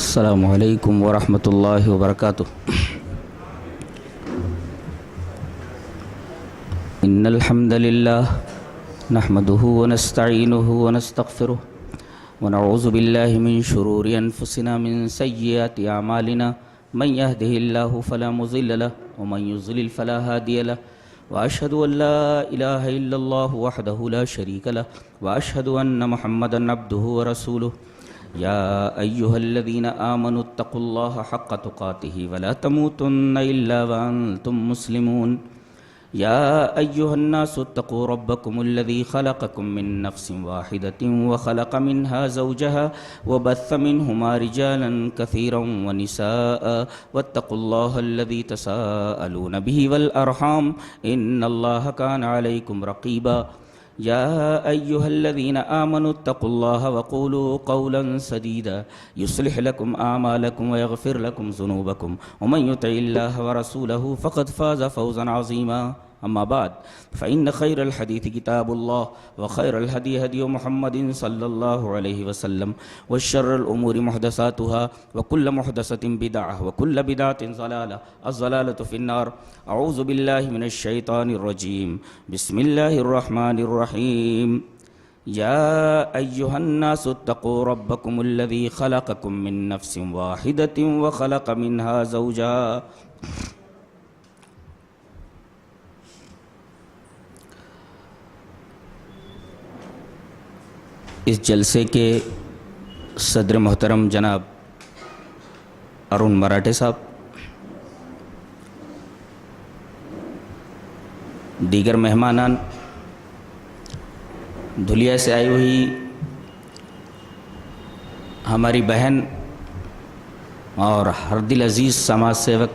السلام علیکم ورحمۃ اللہ وبرکاتہ۔ ان الحمد للہ نحمده ونستعینه ونستغفره ونعوذ باللہ من شرور انفسنا من سیئات اعمالنا من يهده الله فلا مضل له ومن يضلل فلا هادي له واشهد ان لا اله الا الله وحده لا شريك له واشهد ان محمدا عبده ورسوله یا ایہا الذین آمنوا اتقوا اللہ حق تقاته ولا تموتن الا وانتم مسلمون یا ایہا الناس اتقوا ربکم الذی خلقکم من نفس واحدۃ وخلق منها زوجها وبث منہما رجالا کثیرا ونساء واتقوا اللہ الذی تساءلون به والارحام ان اللہ کان علیکم رقیبا یا ایہا الذین آمنوا اتقوا اللہ وقولوا قولا سدیدا یصلح لکم اعمالکم ویغفر لکم ذنوبکم ومن یطع اللہ ورسولہ فقد فاز فوزا عظیما اما بعد فإن خیر الحدیث کتاب اللہ وخیر الہدی ہدی محمد صلی اللہ علیہ وسلم وشر الامور محدثاتها وکل محدثۃ بدعہ وکل بدعۃ ضلالہ الضلالۃ فی النار اعوذ باللہ من الشیطان الرجیم بسم اللہ الرحمن الرحیم یا ایہا الناس اتقوا ربکم الذی خلقکم من نفس واحدۃ وخلق منها زوجها۔ اس جلسے کے صدر محترم جناب ارون مراٹھے صاحب، دیگر مہمانان، دھلیا سے آئی ہوئی ہماری بہن اور ہر دل عزیز سماج سیوک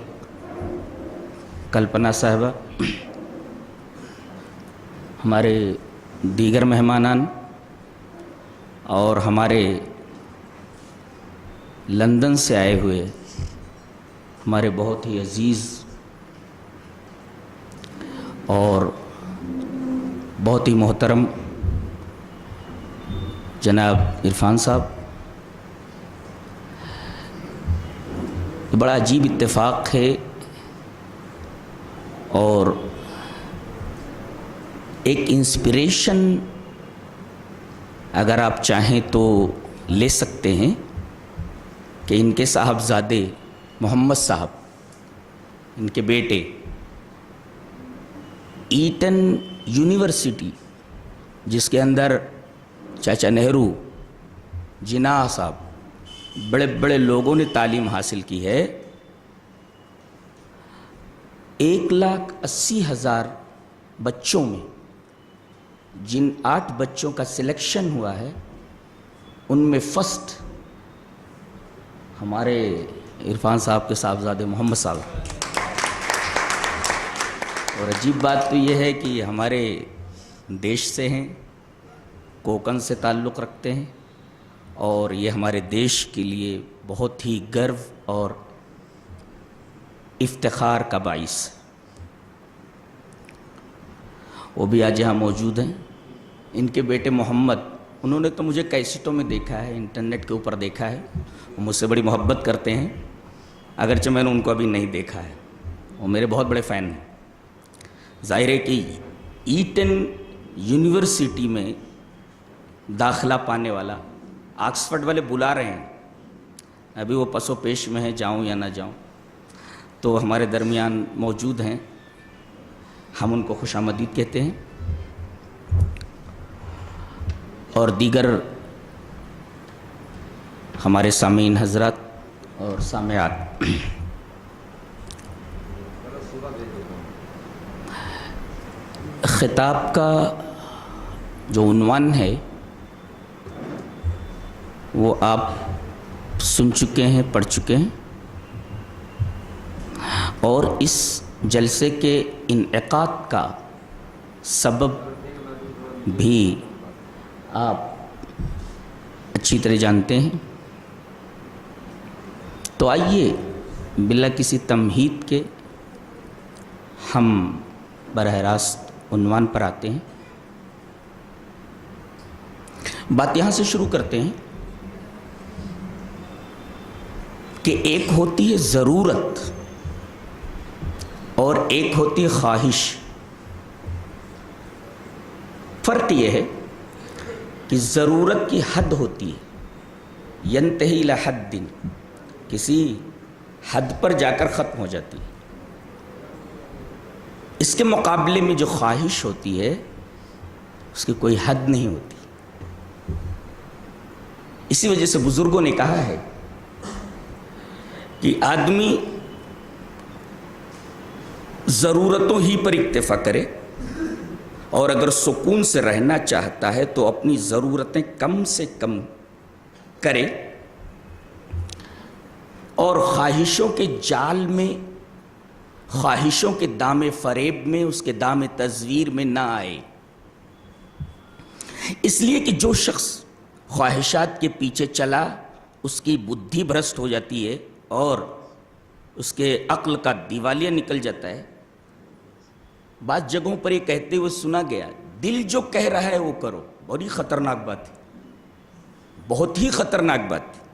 کلپنا صاحبہ، ہمارے دیگر مہمانان اور ہمارے لندن سے آئے ہوئے ہمارے بہت ہی عزیز اور بہت ہی محترم جناب عرفان صاحب، بڑا عجیب اتفاق ہے اور ایک انسپریشن اگر آپ چاہیں تو لے سکتے ہیں کہ ان کے صاحبزادے محمد صاحب، ان کے بیٹے ایٹن یونیورسٹی جس کے اندر چاچا نہرو، جناح صاحب، بڑے بڑے لوگوں نے تعلیم حاصل کی ہے، 1,80,000 بچوں میں جن 8 بچوں کا سلیکشن ہوا ہے ان میں فرسٹ ہمارے عرفان صاحب کے صاحبزادے محمد صاحب۔ اور عجیب بات تو یہ ہے کہ ہمارے دیش سے ہیں، کوکن سے تعلق رکھتے ہیں، اور یہ ہمارے دیش کے لیے بہت ہی گرو اور افتخار کا باعث ہے۔ وہ بھی آج یہاں موجود ہیں۔ ان کے بیٹے محمد، انہوں نے تو مجھے کیسٹوں میں دیکھا ہے، انٹرنیٹ کے اوپر دیکھا ہے، وہ مجھ سے بڑی محبت کرتے ہیں، اگرچہ میں نے ان کو ابھی نہیں دیکھا ہے، وہ میرے بہت بڑے فین ہیں۔ ظاہر ہے کہ ایٹن یونیورسٹی میں داخلہ پانے والا، آکسفورڈ والے بلا رہے ہیں، ابھی وہ پس و پیش میں ہیں جاؤں یا نہ جاؤں، تو ہمارے درمیان موجود ہیں، ہم ان کو خوش آمدید کہتے ہیں۔ اور دیگر ہمارے سامعین حضرات اور سامعات، خطاب کا جو عنوان ہے وہ آپ سن چکے ہیں، پڑھ چکے ہیں، اور اس جلسے کے انعقاد کا سبب بھی آپ اچھی طرح جانتے ہیں۔ تو آئیے بلا کسی تمہید کے ہم براہ راست عنوان پر آتے ہیں۔ بات یہاں سے شروع کرتے ہیں کہ ایک ہوتی ہے ضرورت اور ایک ہوتی ہے خواہش. فرق یہ ہے کہ ضرورت کی حد ہوتی ہے، ینتہی الی حد، کسی حد پر جا کر ختم ہو جاتی ہے. اس کے مقابلے میں جو خواہش ہوتی ہے اس کی کوئی حد نہیں ہوتی. اسی وجہ سے بزرگوں نے کہا ہے کہ آدمی ضرورتوں ہی پر اکتفا کرے، اور اگر سکون سے رہنا چاہتا ہے تو اپنی ضرورتیں کم سے کم کرے، اور خواہشوں کے جال میں، خواہشوں کے دام فریب میں، اس کے دام تزویر میں نہ آئے. اس لیے کہ جو شخص خواہشات کے پیچھے چلا اس کی بدھی بھرشٹ ہو جاتی ہے اور اس کے عقل کا دیوالیہ نکل جاتا ہے. بعض جگہوں پر یہ کہتے ہوئے سنا گیا، دل جو کہہ رہا ہے وہ کرو. بڑی خطرناک بات ہے، بہت ہی خطرناک بات ہے.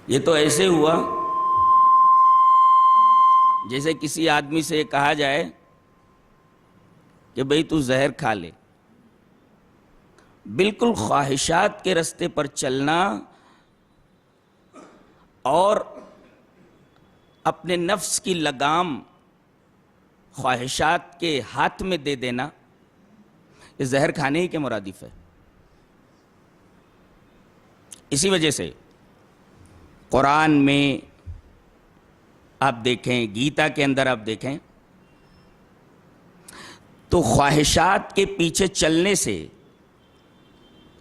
یہ تو ایسے ہوا جیسے کسی آدمی سے کہا جائے کہ بھئی تو زہر کھا لے. بالکل خواہشات کے راستے پر چلنا اور اپنے نفس کی لگام خواہشات کے ہاتھ میں دے دینا، یہ زہر کھانے ہی کے مرادف ہے. اسی وجہ سے قرآن میں آپ دیکھیں، گیتا کے اندر آپ دیکھیں تو خواہشات کے پیچھے چلنے سے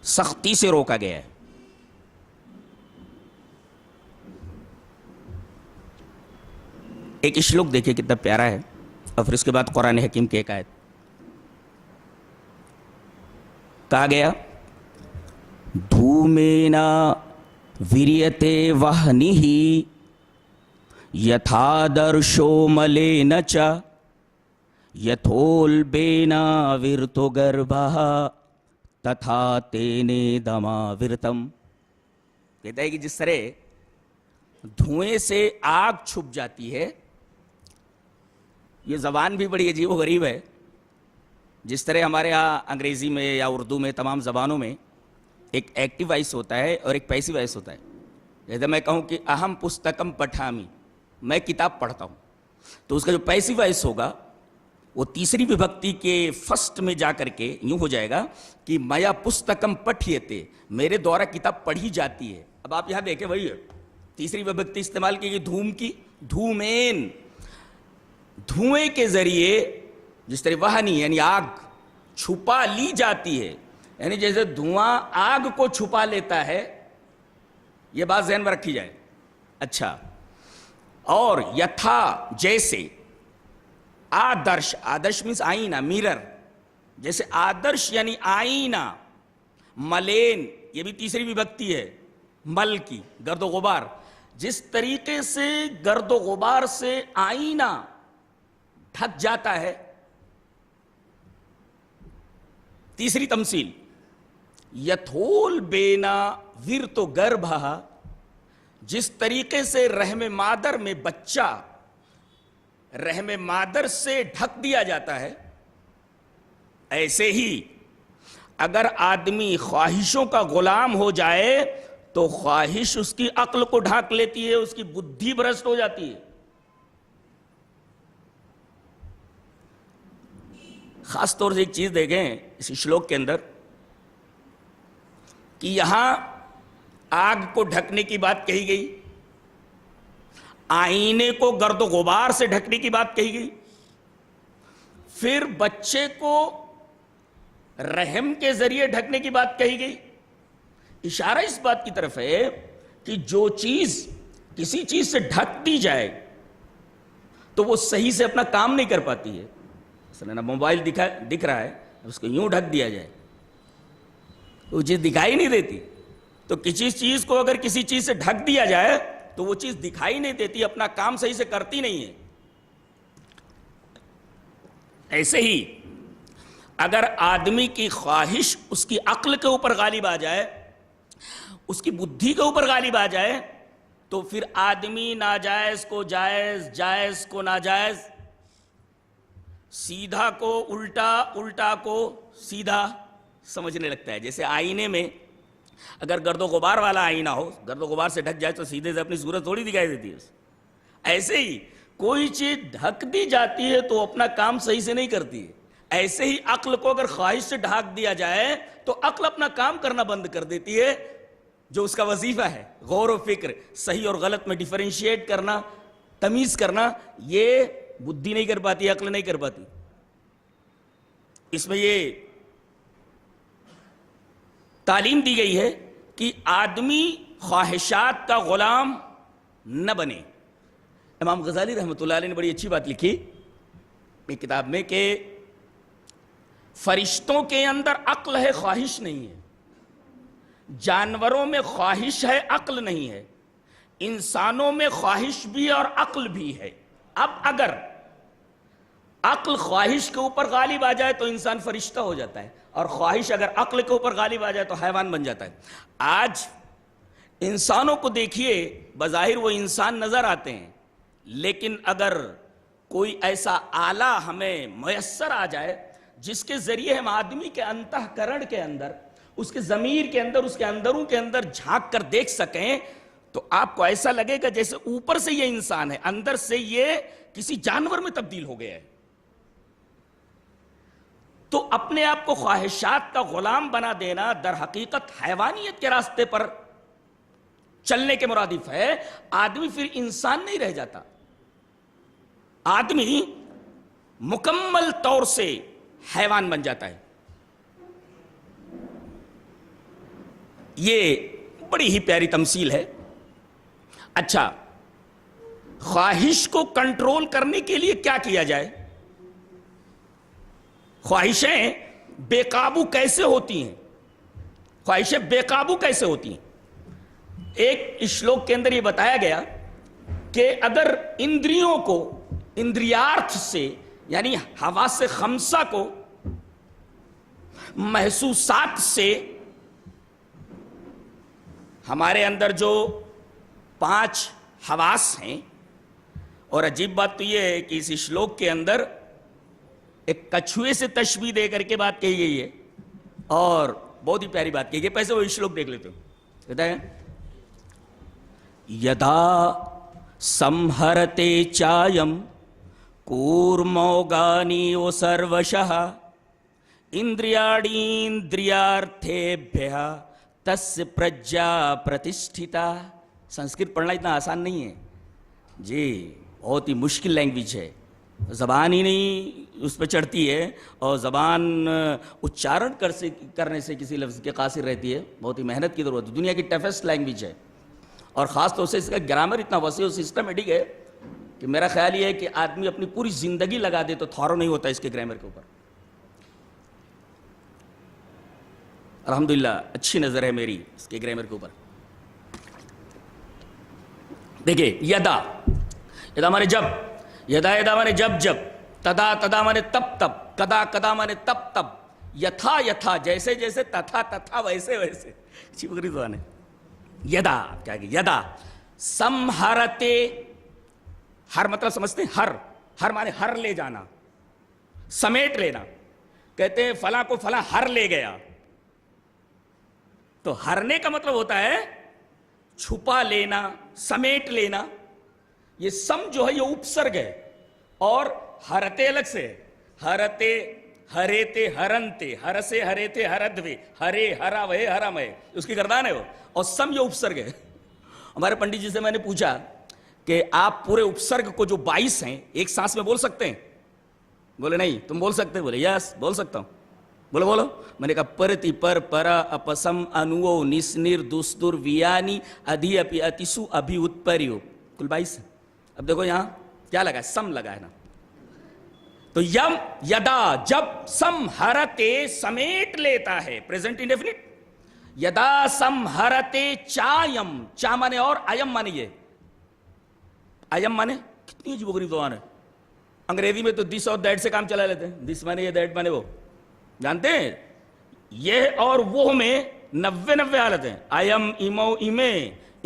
سختی سے روکا گیا ہے. ایک شلوک دیکھیں کتنا پیارا ہے، اور پھر اس کے بعد قرآن حکیم کی ایک آیت. کہا گیا دھومینا وریتے وہنیہ یتھادرشو ملین چ یتھول بینا ورتو گربھہ تتھا تینے دماورتم. کہتا ہے کہ جس طرح دھوئیں سے آگ چھپ جاتی ہے، یہ زبان بھی بڑی عجیب و غریب ہے. جس طرح ہمارے ہاں انگریزی میں یا اردو میں تمام زبانوں میں ایک ایکٹیو وائس ہوتا ہے اور ایک پیسیو وائس ہوتا ہے. جیسے میں کہوں کہ اہم پستکم پٹھامی، میں کتاب پڑھتا ہوں، تو اس کا جو پیسیو وائس ہوگا وہ تیسری وبھکتی کے فرسٹ میں جا کر کے یوں ہو جائے گا کہ میا پستکم پٹھیتے، میرے دوارا کتاب پڑھی جاتی ہے. اب آپ یہاں دیکھیں وہی ہے، تیسری وبھکتی استعمال کی گئی دھوم کی، دھومین، دھوئیں کے ذریعے جس طرح وہنی یعنی آگ چھپا لی جاتی ہے، یعنی جیسے دھواں آگ کو چھپا لیتا ہے. یہ بات ذہن میں رکھی جائے. اچھا، اور یتھا جیسے، آدرش، آدرش مینس آئینہ، میرر، جیسے آدرش یعنی آئینہ، ملین یہ بھی تیسری وبھکتی ہے، مل کی، گرد و غبار. جس طریقے سے گرد و غبار سے آئینہ ڈھک جاتا ہے. تیسری تمثیل یتھول بینا ورتو گربھہ، جس طریقے سے رحم مادر میں بچہ رحم مادر سے ڈھک دیا جاتا ہے، ایسے ہی اگر آدمی خواہشوں کا غلام ہو جائے تو خواہش اس کی عقل کو ڈھانک لیتی ہے، اس کی بدھی بھرشٹ ہو جاتی ہے. خاص طور سے ایک چیز دیکھیں اس شلوک کے اندر کہ یہاں آگ کو ڈھکنے کی بات کہی گئی، آئینے کو گرد و غبار سے ڈھکنے کی بات کہی گئی، پھر بچے کو رحم کے ذریعے ڈھکنے کی بات کہی گئی. اشارہ اس بات کی طرف ہے کہ جو چیز کسی چیز سے ڈھک دی جائے تو وہ صحیح سے اپنا کام نہیں کر پاتی ہے. مثلا موبائل دکھ رہا ہے، اس کو یوں ڈھک دیا جائے وہ چیز دکھائی نہیں دیتی. تو کسی چیز کو اگر کسی چیز سے ڈھک دیا جائے تو وہ چیز دکھائی نہیں دیتی، اپنا کام صحیح سے کرتی نہیں ہے. ایسے ہی اگر آدمی کی خواہش اس کی عقل کے اوپر غالب آ جائے، اس کی بدھی کے اوپر غالب آ جائے، تو پھر آدمی ناجائز کو جائز، جائز کو ناجائز، سیدھا کو الٹا، الٹا کو سیدھا سمجھنے لگتا ہے. جیسے آئینے میں اگر گرد و غبار والا آئینہ ہو، گرد و غبار سے ڈھک جائے تو سیدھے سے اپنی صورت تھوڑی دکھائی دیتی ہے. ایسے ہی کوئی چیز ڈھک دی جاتی ہے تو اپنا کام صحیح سے نہیں کرتی ہے. ایسے ہی عقل کو اگر خواہش سے ڈھانک دیا جائے تو عقل اپنا کام کرنا بند کر دیتی ہے، جو اس کا وظیفہ ہے. غور و فکر، صحیح اور غلط میں ڈیفرینشیٹ کرنا، تمیز کرنا، یہ بدھی نہیں کر پاتی، عقل نہیں کر پاتی. اس میں یہ تعلیم دی گئی ہے کہ آدمی خواہشات کا غلام نہ بنے. امام غزالی رحمۃ اللہ علیہ نے بڑی اچھی بات لکھی ایک کتاب میں کہ فرشتوں کے اندر عقل ہے، خواہش نہیں ہے. جانوروں میں خواہش ہے، عقل نہیں ہے. انسانوں میں خواہش بھی اور عقل بھی ہے. اب اگر عقل خواہش کے اوپر غالب آ جائے تو انسان فرشتہ ہو جاتا ہے، اور خواہش اگر عقل کے اوپر غالب آ جائے تو حیوان بن جاتا ہے. آج انسانوں کو دیکھیے، بظاہر وہ انسان نظر آتے ہیں، لیکن اگر کوئی ایسا آلہ ہمیں میسر آ جائے جس کے ذریعے ہم آدمی کے انتہکرن کے اندر، اس کے ضمیر کے اندر، اس کے اندروں کے اندر جھانک کر دیکھ سکیں، تو آپ کو ایسا لگے گا جیسے اوپر سے یہ انسان ہے، اندر سے یہ کسی جانور میں تبدیل ہو گیا ہے. تو اپنے آپ کو خواہشات کا غلام بنا دینا در حقیقت حیوانیت کے راستے پر چلنے کے مرادف ہے. آدمی پھر انسان نہیں رہ جاتا، آدمی مکمل طور سے حیوان بن جاتا ہے. یہ بڑی ہی پیاری تمثیل ہے. اچھا، خواہش کو کنٹرول کرنے کے لیے کیا کیا جائے؟ خواہشیں بے قابو کیسے ہوتی ہیں؟ خواہشیں بے قابو کیسے ہوتی ہیں؟ ایک شلوک کے اندر یہ بتایا گیا کہ اگر اندریوں کو، اندریارتھ سے یعنی حواس خمسہ کو، محسوسات سے، ہمارے اندر جو 5 حواس ہیں، اور عجیب بات تو یہ ہے کہ اس شلوک کے اندر ایک کچھوے سے تشبیہ دے کر کے بات کہی گئی ہے، اور بہت ہی پیاری بات کہی گئی. پیسے وہ شلوک دیکھ لیتے ہو. کہتا ہے یدا سمہرتے چایم کورموگانی سروشಃ اندریاڑیندریارتھیبھیہ تس پرجا پرتشٹھتا. سنسکرت پڑھنا اتنا آسان نہیں ہے جی، بہت ہی مشکل لینگویج ہے. زبان ہی نہیں اس پہ چڑھتی ہے، اور زبان اچارن کرنے سے کسی لفظ کے قاصر رہتی ہے. بہت ہی محنت کی ضرورت ہے. دنیا کی ٹفسٹ لینگویج ہے، اور خاص طور سے اس کا گرامر اتنا وسیع اور سسٹمیٹک ہے کہ میرا خیال یہ ہے کہ آدمی اپنی پوری زندگی لگا دے تو تھورو نہیں ہوتا اس کے گرامر کے اوپر. الحمدللہ اچھی نظر ہے میری اس کے گرامر کے اوپر. دیکھیں، یدا، یدا مانے جب، یدا یدا مانے جب جب، تدا تدا مانے تب تب، کدا کدا مانے تب تب، یتھا یتھا جیسے جیسے، تتھا تتھا ویسے ویسے. اچھی بکری زبان ہے. یدا کیا کہ یدا سمہرتے، ہر مطلب سمجھتے ہیں؟ ہر مانے ہر لے جانا، سمیٹ لینا. کہتے ہیں فلاں کو فلاں ہر لے گیا، تو ہرنے کا مطلب ہوتا ہے چھپا لینا، سمیٹ لینا. یہ سم جو ہے یہ اپسرگ ہے، اور ہرتے الگ سے. ہرتے، ہریتے، ہرنتے، ہرسے، ہریتے، ہردوے، ہرے، ہرا وے، ہرم ہے، اس کی گردان ہے وہ. اور سم یہ اپسرگ ہے. ہمارے پنڈت جی سے میں نے پوچھا کہ آپ پورے اپسرگ کو جو 22 ہیں ایک سانس میں بول سکتے ہیں؟ بولے نہیں. تم بول سکتے؟ بولے یس بول سکتا ہوں. بولو بولو. میں نے کہا پرتی، پر، پرا، اپسم، انو، نسنر، دستر، ویانی، ادھی، اپی، اتسو، ابھی، اتپریو، کل 22. اب دیکھو یہاں کیا لگا ہے؟ سم لگا ہے نا. تو یم، یدا جب سمہرتے سمیٹ لیتا ہے، پریزنٹ انڈیفینٹ. یدا سمہرتے چایم، چا مانے اور، ایم مانے یہ. ایم مانے کتنی عجیب و غریب زبان ہے. انگریزی میں تو دس اور دیٹ سے کام چلا لیتے ہیں. دس مانے یہ، دیٹ مانے وہ. جانتے ہیں یہ اور وہ میں 90 حالت ہیں. ایم، ایمو، ایمے،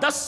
10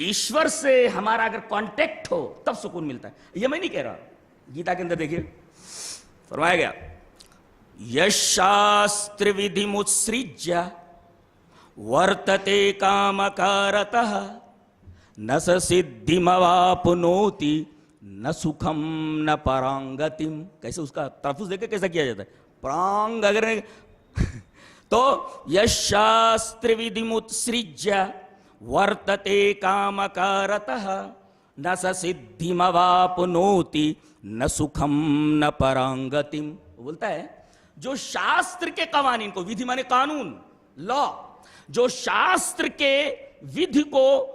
ایشور سے ہمارا اگر کانٹیکٹ ہو تب سکون ملتا ہے. یہ میں نہیں کہہ رہا, گیتا کے اندر دیکھیے فرمایا گیا یشاستر ودھی متسرجیا ورتتے کامکارتہ نہ س سدھمواپنوتی نہ سکھم نہ پرانگتم. کیسے اس کا تلفظ دیکھیں کیسا کیا جاتا ہے, پرانگ اگر تو یشاستر ودھی متسرجیا ورتتے کامکارتہ نہ س سدھمواپنوتی نہ سکھم نہ پرانگتم. بولتا ہے جو شاستر کے قوانین کو, ودھی مانے قانون, لا, جو شاستر کے ودھی کو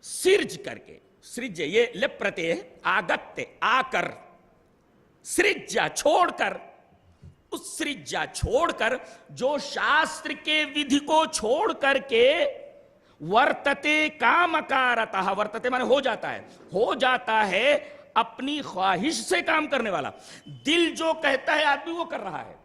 سرج کر کے, سرج یہ لپ پرتے ہے, آگتے آ کر, سرجا چھوڑ کر, اس سرجا چھوڑ کر, جو شاستر کے ودھی کو چھوڑ کر کے ورتتے کامکارتہ, ورتتے مانے ہو جاتا ہے اپنی خواہش سے کام کرنے والا. دل جو کہتا ہے آدمی وہ کر رہا ہے.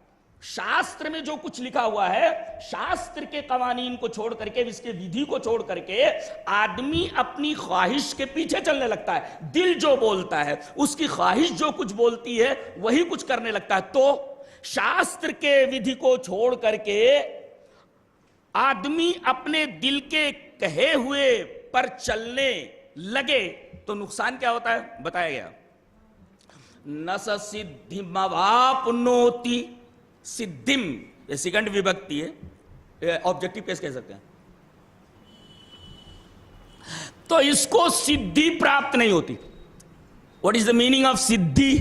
شاستر میں جو کچھ لکھا ہوا ہے, شاستر کے قوانین کو چھوڑ کر کے, اس کے ودھی کو چھوڑ کر کے آدمی اپنی خواہش کے پیچھے چلنے لگتا ہے. دل جو بولتا ہے, اس کی خواہش جو کچھ بولتی ہے وہی کچھ کرنے لگتا ہے. تو شاستر کے ودھی کو چھوڑ کر کے آدمی اپنے دل کے کہے ہوئے پر چلنے لگے تو نقصان کیا ہوتا ہے بتایا گیا. نہ س سدھمواپنوتی, سدھم یہ سیکنڈ وبھکتی ہے, آبجیکٹو کیس کہہ سکتے ہیں. تو اس کو سدھی پراپت نہیں ہوتی. What is the meaning of سدھی؟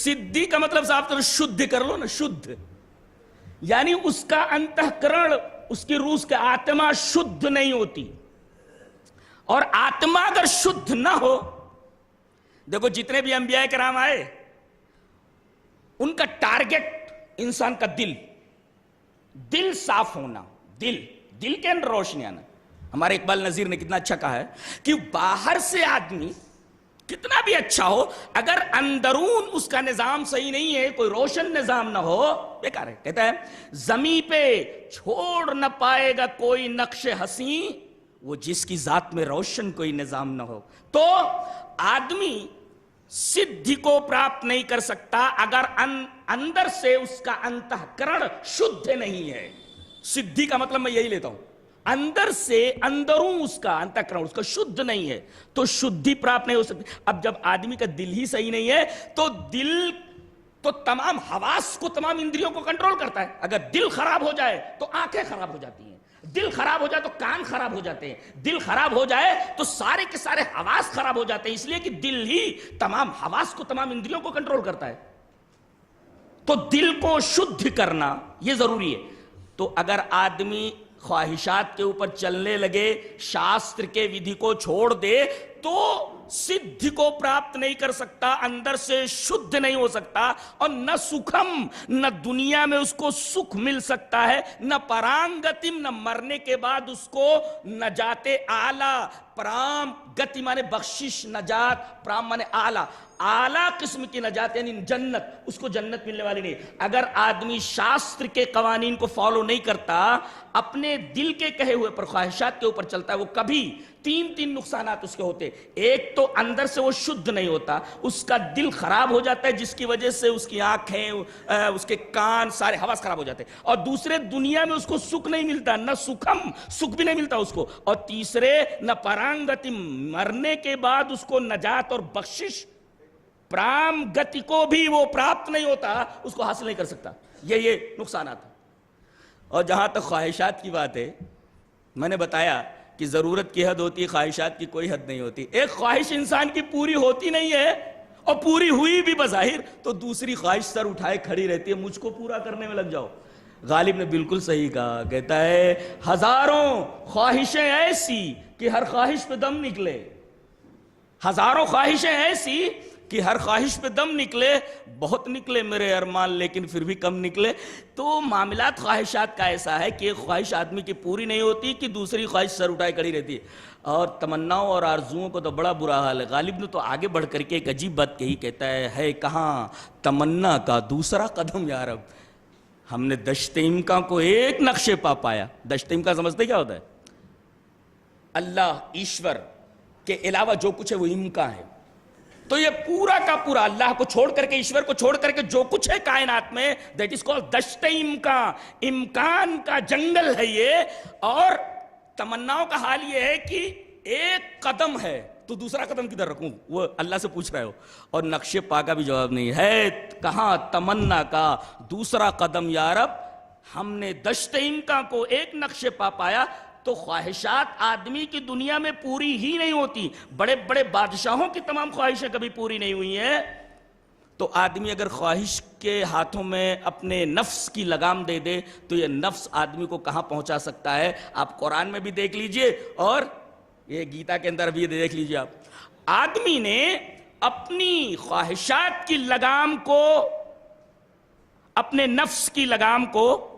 سدھی کا مطلب صاحب تو شدھ کر لو نا, شدھ یعنی اس کا انتہکرن, اس کی روح کے آتما شدھ نہیں ہوتی. اور آتما اگر شدھ نہ ہو, دیکھو جتنے بھی انبیاء کرام آئے ان کا ٹارگٹ انسان کا دل صاف ہونا, دل کے اندر روشنی آنا. ہمارے اقبال نظیر نے کتنا اچھا کہا ہے کہ باہر سے آدمی کتنا بھی اچھا ہو, اگر اندرون اس کا نظام صحیح نہیں ہے, کوئی روشن نظام نہ ہو, بیکار ہے. کہتا ہے زمین پہ چھوڑ نہ پائے گا کوئی نقش حسین, وہ جس کی ذات میں روشن کوئی نظام نہ ہو. تو آدمی سدھی کو پراپت نہیں کر سکتا اگر اندر سے اس کا انتہکرن شدھ نہیں ہے. سدھی کا مطلب میں یہی لیتا ہوں, اندر سے اندروں اس کا انتہکرن اس کا شدھ نہیں ہے تو شدھی پراپت نہیں ہو سکتی. اب جب آدمی کا دل ہی صحیح نہیں ہے تو دل تو تمام حواس کو, تمام اندریوں کو کنٹرول کرتا ہے. اگر دل خراب ہو جائے تو آنکھیں خراب ہو جاتی ہیں, دل خراب ہو جائے تو کان خراب ہو جاتے ہیں, دل خراب ہو جائے تو سارے کے سارے حواس خراب ہو جاتے ہیں, اس لیے کہ دل ہی تمام حواس کو, تمام اندریوں کو کنٹرول کرتا ہے. تو دل کو شدھ کرنا یہ ضروری ہے. تو اگر آدمی خواہشات کے اوپر چلنے لگے, شاستر کے ودھی کو چھوڑ دے تو سدھ کو پراپت نہیں کر سکتا, اندر سے شدھ نہیں ہو سکتا. اور نہ سکھم, نہ دنیا میں اس کو سکھ مل سکتا ہے, نہ پرانگتم, نہ مرنے کے بعد اس کو نجات اعلی, پرام گتی مانے بخشش, نجات, پرام مانے اعلی, اعلیٰ قسم کی نجات یعنی جنت, اس کو جنت ملنے والی نہیں. اگر آدمی شاستر کے قوانین کو فالو نہیں کرتا, اپنے دل کے کہے ہوئے پر خواہشات کے اوپر چلتا ہے, وہ کبھی تین نقصانات اس کے ہوتے. ایک تو اندر سے وہ شدھ نہیں ہوتا, اس کا دل خراب ہو جاتا ہے جس کی وجہ سے اس کی آنکھیں, اس کے کان, سارے حواس خراب ہو جاتے ہیں. اور دوسرے دنیا میں اس کو سکھ نہیں ملتا, نہ سکھم, سکھ بھی نہیں ملتا اس کو. اور تیسرے نہ پرانگتی, مرنے کے بعد اس کو نجات اور بخشش, پرام گتی کو بھی وہ پراپت نہیں ہوتا, اس کو حاصل نہیں کر سکتا. یہ نقصانات ہیں. اور جہاں تک خواہشات کی بات ہے, میں نے بتایا کہ ضرورت کی حد ہوتی ہے, خواہشات کی کوئی حد نہیں ہوتی. ایک خواہش انسان کی پوری ہوتی نہیں ہے, اور پوری ہوئی بھی بظاہر تو دوسری خواہش سر اٹھائے کھڑی رہتی ہے, مجھ کو پورا کرنے میں لگ جاؤ. غالب نے بالکل صحیح کہا, کہتا ہے ہزاروں خواہشیں ایسی کہ ہر خواہش پہ دم نکلے, ہزاروں خواہشیں ایسی کہ ہر خواہش پہ دم نکلے, بہت نکلے میرے ارمان لیکن پھر بھی کم نکلے. تو معاملات خواہشات کا ایسا ہے کہ ایک خواہش آدمی کی پوری نہیں ہوتی کہ دوسری خواہش سر اٹھائے کھڑی رہتی ہے. اور تمناؤں اور آرزوؤں کو تو بڑا برا حال ہے. غالب نے تو آگے بڑھ کر کے ایک عجیب بات کہی, کہتا ہے کہاں تمنا کا دوسرا قدم یا رب, ہم نے دشت امکان کو ایک نقشے پا پایا. دشت امکان سمجھتے کیا ہوتا ہے؟ اللہ ایشور کے علاوہ جو کچھ ہے وہ امکان ہے. تو یہ پورا کا پورا اللہ کو چھوڑ کر کے، ایشور کو چھوڑ کر کے جو کچھ ہے کائنات میں، دیٹ از کالڈ دشت امکان. امکان کا جنگل ہے یہ. اور تمناؤں کا حال یہ ہے کہ ایک قدم ہے تو دوسرا قدم کدھر رکھوں، وہ اللہ سے پوچھ رہے ہو. اور نقش پا کا بھی جواب نہیں ہے، کہاں تمنا کا دوسرا قدم یا رب. ہم نے دشت امکان کو ایک نقش پا پایا. تو خواہشات آدمی کی دنیا میں پوری ہی نہیں ہوتی. بڑے بڑے بادشاہوں کی تمام خواہشیں کبھی پوری نہیں ہوئی ہیں. تو آدمی اگر خواہش کے ہاتھوں میں اپنے نفس کی لگام دے دے تو یہ نفس آدمی کو کہاں پہنچا سکتا ہے. آپ قرآن میں بھی دیکھ لیجئے اور یہ گیتا کے اندر بھی دیکھ لیجئے. آپ آدمی نے اپنی خواہشات کی لگام کو، اپنے نفس کی لگام کو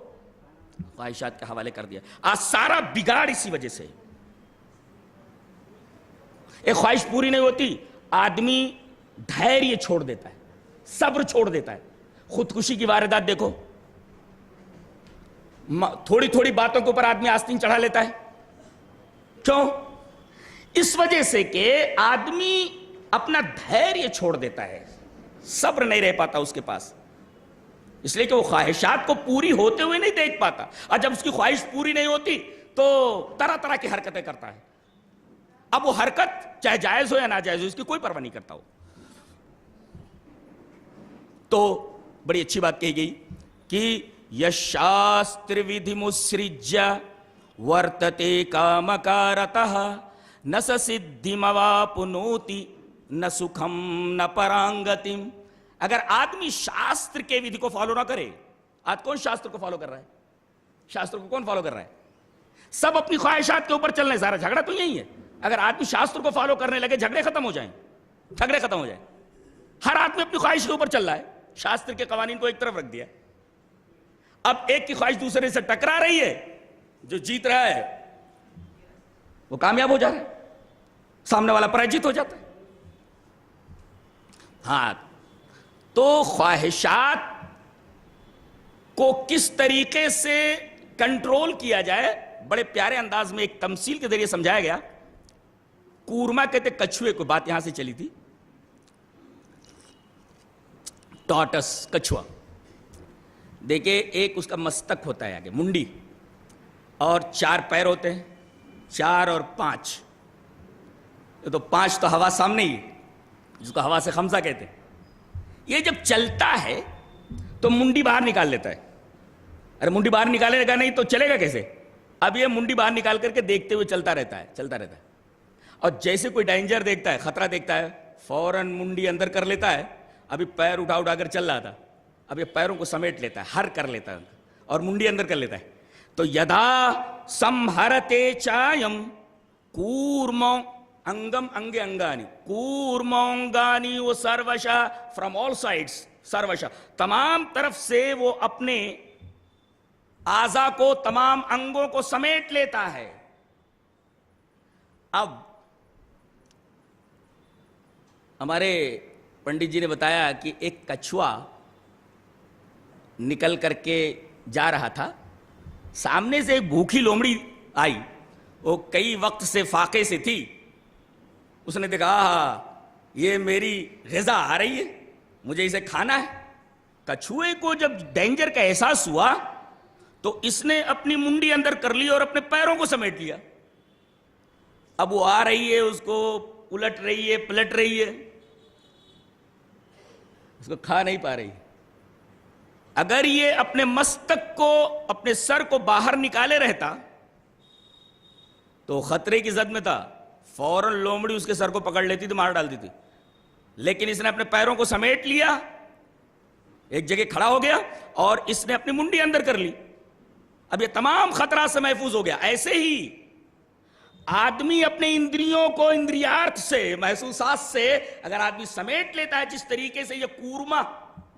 خواہشات کے حوالے کر دیا. آج سارا بگاڑ اسی وجہ سے. ایک خواہش پوری نہیں ہوتی، آدمی دھیریہ چھوڑ دیتا ہے، صبر چھوڑ دیتا ہے. خودکشی کی واردات دیکھو، تھوڑی تھوڑی باتوں کے اوپر آدمی آستین چڑھا لیتا ہے. کیوں؟ اس وجہ سے کہ آدمی اپنا دھیریہ چھوڑ دیتا ہے، صبر نہیں رہ پاتا اس کے پاس. اس لیے کہ وہ خواہشات کو پوری ہوتے ہوئے نہیں دیکھ پاتا. اور جب اس کی خواہش پوری نہیں ہوتی تو طرح طرح کی حرکتیں کرتا ہے. اب وہ حرکت چاہے جائز ہو یا ناجائز ہو، اس کی کوئی پرواہ نہیں کرتا. ہو تو بڑی اچھی بات کہی گئی کہ یشاستر ودھی مسرجہ ورتتے کامکارتہ نہ سدھیمواپنوتی نہ سکھم نہ پرانگتیم. اگر آدمی شاستر کے ودھی کو فالو نہ کرے، آج کون شاستر کو فالو کر رہا ہے؟ شاستر کو کون فالو کر رہا ہے؟ سب اپنی خواہشات کے اوپر چل رہے ہیں. سارا جھگڑا تو یہی ہے. اگر آدمی شاستر کو فالو کرنے لگے، جھگڑے ختم ہو جائیں، جھگڑے ختم ہو جائیں. ہر آدمی اپنی خواہش کے اوپر چل رہا ہے، شاستر کے قوانین کو ایک طرف رکھ دیا. اب ایک کی خواہش دوسرے سے ٹکرا رہی ہے، جو جیت رہا ہے وہ کامیاب ہو جا رہا ہے، سامنے والا پراجت ہو جاتا ہے. ہاں، تو خواہشات کو کس طریقے سے کنٹرول کیا جائے، بڑے پیارے انداز میں ایک تمثیل کے ذریعے سمجھایا گیا. کورما کہتے کچھوے کو، بات یہاں سے چلی تھی. ٹارٹس، کچھوا، دیکھیں ایک اس کا مستک ہوتا ہے آگے، منڈی، اور 4 پیر ہوتے ہیں، 4 اور 5. تو 5 تو ہوا سامنے ہی، جس کو ہوا سے خمسہ کہتے ہیں. یہ جب چلتا ہے تو منڈی باہر نکال لیتا ہے. ارے منڈی باہر نکالے گا نہیں تو چلے گا کیسے؟ اب یہ منڈی باہر نکال کر کے دیکھتے ہوئے چلتا رہتا ہے، چلتا رہتا ہے. اور جیسے کوئی ڈینجر دیکھتا ہے، خطرہ دیکھتا ہے، فوراً منڈی اندر کر لیتا ہے. ابھی پیر اٹھا اٹھا کر چل رہا تھا، اب یہ پیروں کو سمیٹ لیتا ہے، ہر کر لیتا ہے اور منڈی اندر کر لیتا ہے. تو یدا سمہرتے چایم کورمو انگم انگے انگانی کورمونگانی وہ سروشا، فرام آل سائڈس سروشا، تمام طرف سے وہ اپنے اعضا کو، تمام انگوں کو سمیٹ لیتا ہے. اب ہمارے پنڈت جی نے بتایا کہ ایک کچھوا نکل کر کے جا رہا تھا، سامنے سے ایک بھوکی لومڑی آئی، وہ کئی وقت سے فاقے سے تھی. اس نے دیکھا یہ میری غذا آ رہی ہے، مجھے اسے کھانا ہے. کچھوے کو جب ڈینجر کا احساس ہوا تو اس نے اپنی منڈی اندر کر لی اور اپنے پیروں کو سمیٹ لیا. اب وہ آ رہی ہے، اس کو الٹ رہی ہے، پلٹ رہی ہے، اس کو کھا نہیں پا رہی. اگر یہ اپنے مستک کو، اپنے سر کو باہر نکالے رہتا تو خطرے کی زد میں تھا، فوراً لومڑی اس کے سر کو پکڑ لیتی تھی، مار ڈالتی تھی. لیکن اس نے اپنے پیروں کو سمیٹ لیا، ایک جگہ کھڑا ہو گیا اور اس نے اپنی منڈی اندر کر لی. اب یہ تمام خطرات سے محفوظ ہو گیا. ایسے ہی آدمی اپنے اندریوں کو، اندریارتھ سے، محسوسات سے اگر آدمی سمیٹ لیتا ہے، جس طریقے سے یہ کورما،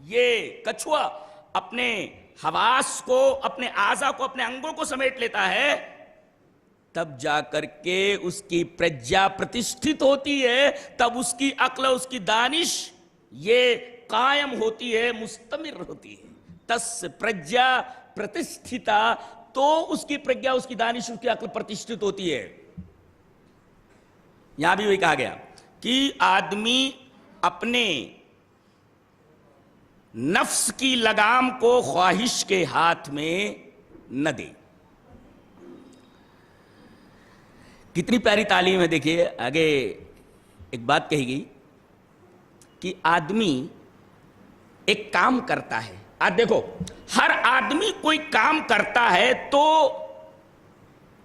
یہ کچھوا اپنے حواس کو، اپنے اعضا کو، اپنے انگوں کو سمیٹ لیتا ہے، تب جا کر کے اس کی پرجا پرتشٹھت ہوتی ہے. تب اس کی عقل، اس کی دانش یہ قائم ہوتی ہے، مستمر ہوتی ہے. تس پرجا پرتشٹھتا، تو اس کی پرجا، اس کی دانش، اس کی عقل پرتشٹھت ہوتی ہے. یہاں بھی وہی کہا گیا کہ آدمی اپنے نفس کی لگام کو خواہش کے ہاتھ میں نہ دے. کتنی پیاری تعلیم ہے. دیکھیے آگے ایک بات کہی گئی کہ آدمی ایک کام کرتا ہے. آج دیکھو ہر آدمی کوئی کام کرتا ہے تو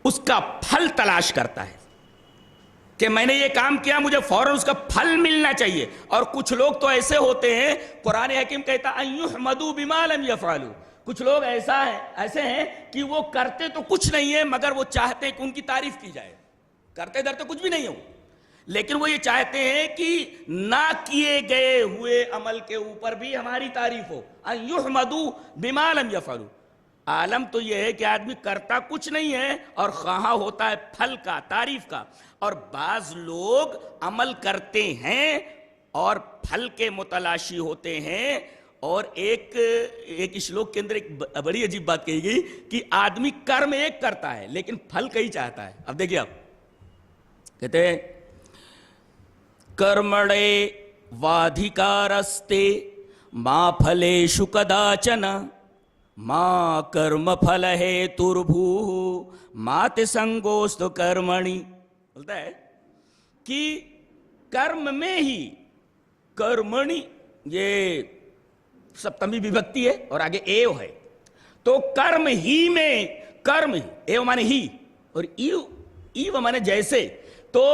اس کا پھل تلاش کرتا ہے کہ میں نے یہ کام کیا, مجھے فوراً اس کا پھل ملنا چاہیے. اور کچھ لوگ تو ایسے ہوتے ہیں, قرآن حکیم کہتا ان یحمدوا بما لم یفعلوا, کچھ لوگ ایسے ہیں کہ وہ کرتے تو کچھ نہیں ہے مگر وہ چاہتے کہ ان کی تعریف کی جائے. کرتے درتے کچھ بھی نہیں ہو, لیکن وہ یہ چاہتے ہیں کہ نہ کیے گئے ہوئے عمل کے اوپر بھی ہماری تعریف ہو. ان یحمدوا بما لم یفعلوا. عالم تو یہ ہے کہ آدمی کرتا کچھ نہیں ہے اور خواہاں ہوتا ہے پھل کا, تعریف کا. اور بعض لوگ عمل کرتے ہیں اور پھل کے متلاشی ہوتے ہیں. اور ایک شلوک کے اندر ایک بڑی عجیب بات کہی گئی کہ آدمی کرم ایک کرتا ہے لیکن پھل کئی چاہتا ہے. اب دیکھیے آپ کہتے ہیں کرمڑے وادھیکارستے ما پھلیشو کداچن ما کرم پھل ہے تربھو مات سنگوست کرمنی. بولتا ہے کہ کرم میں ہی, کرمنی یہ سپتمی وبھکتی ہے اور آگے ایو ہے, تو کرم ہی میں, کرم ہی, ایو مانے ہی اور ایو مانے جیسے, تو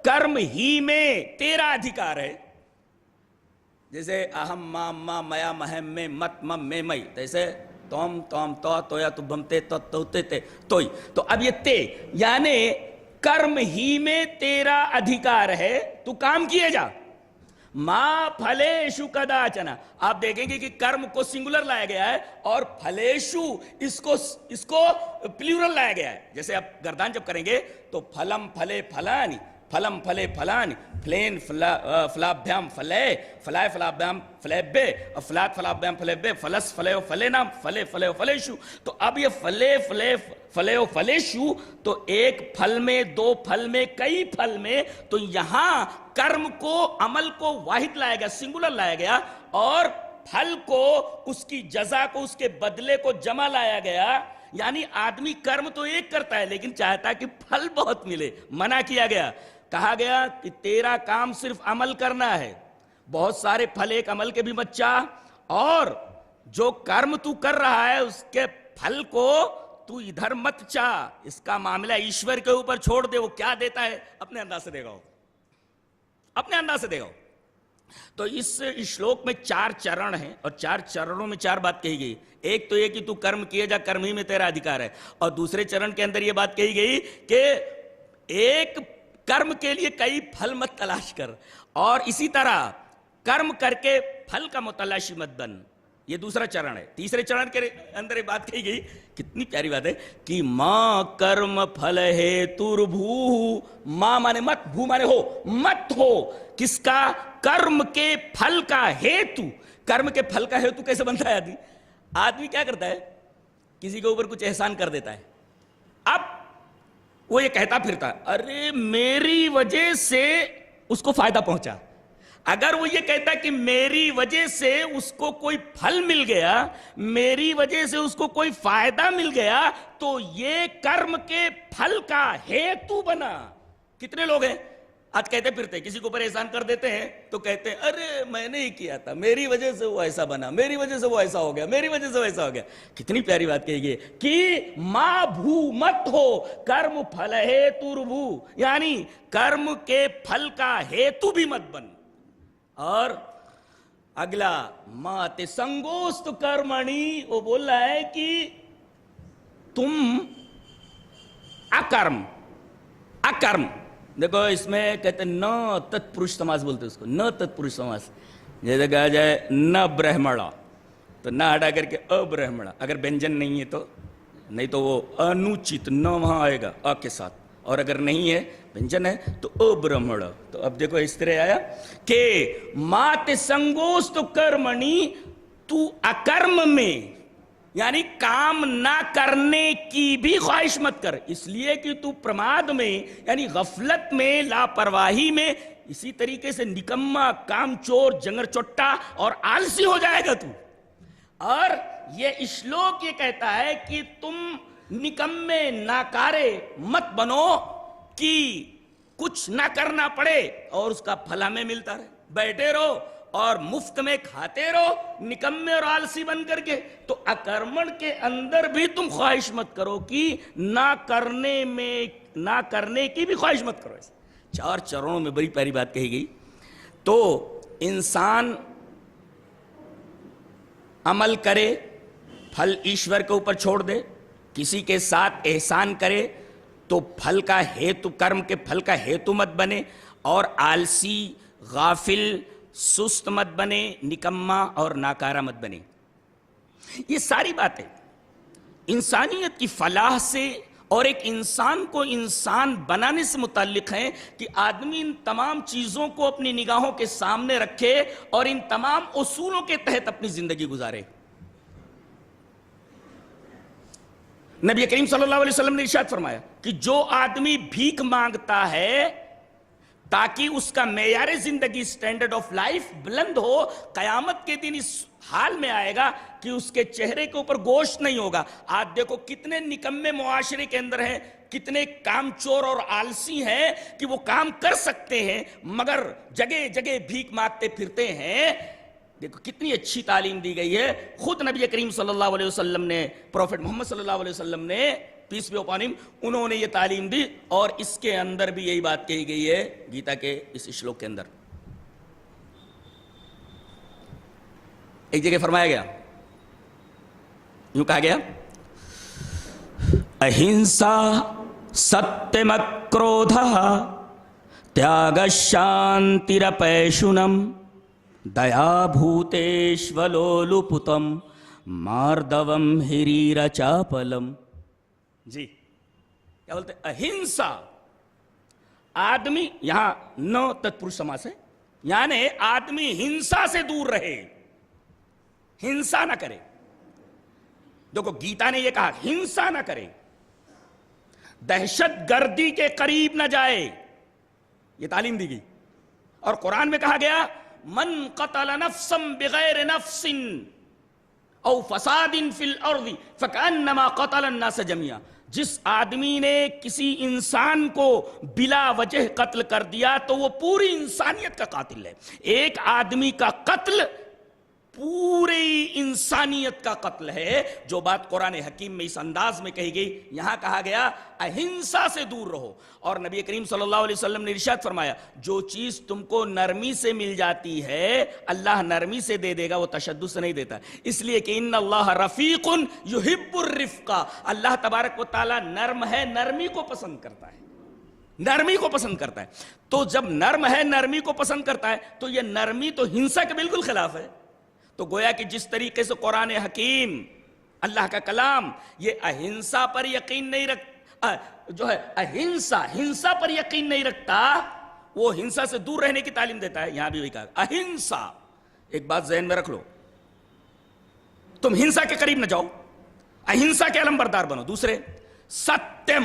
کرم ہی میں تیرا ادھیکار ہے. جیسے اہم مام ما میا مہم میں مت مم میں مئی, جیسے توم توم تو تویا تبھم تے تو توتے تے توئی. تو اب یہ تے یعنی کرم ہی میں تیرا ادھیکار ہے, تو کام کیے جا. ما پھلیشو کداچنا, آپ دیکھیں گے کہ کرم کو سنگولر لایا گیا ہے اور پھلیشو اس کو پلیورل لایا گیا ہے. جیسے آپ گردان جب کریں گے تو پھلم پھلے پھلانی, پھلم پھلے پھلانی, فلین فلابھیام فلے, فلائے فلابھیام فلیبے, فلات فلابھیام فلیبے, فلس فلیو فلینا, فلے فلیو فلیشو. تو اب یہ فلے فلے فلیو فلیشو تو ایک پھل میں, دو پھل میں, کئی پھل میں. تو یہاں کرم کو, عمل کو واحد لایا گیا, سنگولر لایا گیا, اور پھل کو, اس کی جزا کو, اس کے بدلے کو جمع لایا گیا. یعنی آدمی کرم تو ایک کرتا ہے لیکن چاہتا ہے کہ پھل بہت ملے. منع کیا گیا, کہا گیا کہ تیرا کام صرف عمل کرنا ہے, بہت سارے پھل ایک عمل کے بھی مت چاہ, اور جو کرم تو کر رہا ہے اس کے پھل کو تو ادھر مت چاہ. اس کا معاملہ ایشور کے اوپر چھوڑ دے, وہ کیا دیتا ہے اپنے انداز سے دے گا, اپنے انداز سے دے گا. تو اس شلوک میں 4 چرن ہیں اور 4 چرنوں میں 4 بات کہی گئی. ایک تو یہ کہ تو کرم کیے جا, کرم ہی میں تیرا ادھیکار ہے. اور دوسرے چرن کے اندر یہ بات کہی گئی کہ ایک کرم کے لیے کئی پھل مت تلاش کر, اور اسی طرح کرم کر کے پھل کا متلاشی مت بن. یہ دوسرا چرن ہے. تیسرے چرن کے اندر یہ بات کہی گئی, کتنی پیاری بات ہے, کہ ماں کرم پھل ہے تربھو. ماں مانے مت, بھو مانے ہو, مت ہو. کس کا؟ کرم کے پھل کا ہیتو. کرم کے پھل کا ہیتو کیسے بنتا ہے آدمی؟ آدمی کیا کرتا ہے, کسی کے اوپر کچھ احسان کر دیتا ہے, اب وہ یہ کہتا پھرتا ارے میری وجہ سے اس کو فائدہ پہنچا. اگر وہ یہ کہتا کہ میری وجہ سے اس کو کوئی پھل مل گیا, میری وجہ سے اس کو کوئی فائدہ مل گیا, تو یہ کرم کے پھل کا ہیتو بنا. کتنے لوگ ہیں آج کہتے پھرتے, کسی کو اوپر احسان کر دیتے ہیں تو کہتے ہیں ارے میں نے ہی کیا تھا, میری وجہ سے وہ ایسا بنا, میری وجہ سے وہ ایسا ہو گیا, میری وجہ سے وہ ایسا ہو گیا. کتنی پیاری بات کہی گئی کہ ماں بھو مت ہو, کرم پھل ہے تربھو, یعنی کرم کے پھل کا ہیتو بھی مت بن. اور اگلا مات سنگوست کرمنی, وہ بول رہا ہے کہ تم اکرم, اکرم دیکھو اس میں کہتے ہیں نہ تتپروش سماس بولتے اس کو, نہ تتپروش سماس. جیسے کہا جائے نہ برہمڑا, تو نہ ہٹا کر کے ابرہمڑا, اگر وینجن نہیں ہے تو, نہیں تو وہ انوچت نہ وہاں آئے گا ا کے ساتھ, اور اگر نہیں ہے وینجن ہے تو ابرہمڑا. تو اب دیکھو اس طرح آیا کہ مات سنگوست کرمنی, تو اکرم میں یعنی کام نہ کرنے کی بھی خواہش مت کر، اس لیے کہ تو پرماد میں یعنی غفلت میں، لاپرواہی میں اسی طریقے سے نکما، کام چور، جنگر چٹا اور آلسی ہو جائے گا تو۔ اور یہ شلوک یہ کہتا ہے کہ تم نکمے ناکارے مت بنو کہ کچھ نہ کرنا پڑے اور اس کا پھل ہمیں ملتا رہے، بیٹھے رہو اور مفت میں کھاتے رہو نکمے اور آلسی بن کر کے۔ تو اکرمن کے اندر بھی تم خواہش مت کرو کہ نہ کرنے کی بھی خواہش مت کرو۔ ایسے 4 چرنوں میں بڑی پیاری بات کہی گئی۔ تو انسان عمل کرے، پھل ایشور کے اوپر چھوڑ دے، کسی کے ساتھ احسان کرے تو پھل کا ہیتو، کرم کے پھل کا ہیتو مت بنے، اور آلسی، غافل، سست مت بنے، نکما اور ناکارہ مت بنے۔ یہ ساری باتیں انسانیت کی فلاح سے اور ایک انسان کو انسان بنانے سے متعلق ہیں کہ آدمی ان تمام چیزوں کو اپنی نگاہوں کے سامنے رکھے اور ان تمام اصولوں کے تحت اپنی زندگی گزارے۔ نبی کریم صلی اللہ علیہ وسلم نے ارشاد فرمایا کہ جو آدمی بھیک مانگتا ہے تاکہ اس کا معیار زندگی، سٹینڈرڈ آف لائف بلند ہو، قیامت کے دن اس حال میں آئے گا کہ اس کے چہرے کے اوپر گوشت نہیں ہوگا۔ آج دیکھو کتنے نکمے معاشرے کے اندر ہیں، کتنے کام چور اور آلسی ہیں کہ وہ کام کر سکتے ہیں مگر جگہ جگہ بھیک مانگتے پھرتے ہیں۔ دیکھو کتنی اچھی تعلیم دی گئی ہے۔ خود نبی کریم صلی اللہ علیہ وسلم نے، پروفٹ محمد صلی اللہ علیہ وسلم نے، پیس بی اپان ہم، انہوں نے یہ تعلیم دی، اور اس کے اندر بھی یہی بات کہی گئی ہے گیتا کے اس شلوک کے اندر۔ ایک جگہ فرمایا گیا، یوں کہا گیا، اہنسا ستیہ کرودھا تیاگ شانتیرپیشونم دیا بھوتیشولولپتم ماردوم ہریر چاپلم۔ جی کیا بولتے ہیں؟ اہنسا، آدمی، یہاں نو تتپرش سماس ہے، یعنی آدمی ہنسا سے دور رہے، ہنسا نہ کرے۔ دیکھو گیتا نے یہ کہا ہنسا نہ کرے، دہشت گردی کے قریب نہ جائے، یہ تعلیم دی گئی۔ اور قرآن میں کہا گیا من قتل نفسا بغیر نفس او فساد فی الارض فکأنما قتل الناس جميعا، جس آدمی نے کسی انسان کو بلا وجہ قتل کر دیا تو وہ پوری انسانیت کا قاتل ہے۔ ایک آدمی کا قتل پوری انسانیت کا قتل ہے۔ جو بات قرآن حکیم میں اس انداز میں کہی گئی، یہاں کہا گیا اہنسا سے دور رہو۔ اور نبی کریم صلی اللہ علیہ وسلم نے ارشاد فرمایا جو چیز تم کو نرمی سے مل جاتی ہے اللہ نرمی سے دے دے گا، وہ تشدد سے نہیں دیتا، اس لیے کہ ان اللہ رفیق یحب الرفق، اللہ تبارک و تعالی نرم ہے، نرمی کو پسند کرتا ہے، نرمی کو پسند کرتا ہے۔ تو جب نرم ہے، نرمی کو پسند کرتا ہے، تو یہ نرمی تو ہنسا کے بالکل خلاف ہے۔ تو گویا کہ جس طریقے سے قرآن حکیم، اللہ کا کلام، یہ اہنسا پر یقین نہیں رکھتا، جو ہے ہنسا پر یقین نہیں رکھتا، وہ ہنسا سے دور رہنے کی تعلیم دیتا ہے۔ یہاں بھی وہی کہا اہنسا۔ ایک بات ذہن میں رکھ لو، تم ہنسا کے قریب نہ جاؤ، اہنسا کے علمبردار بنو۔ دوسرے ستیم،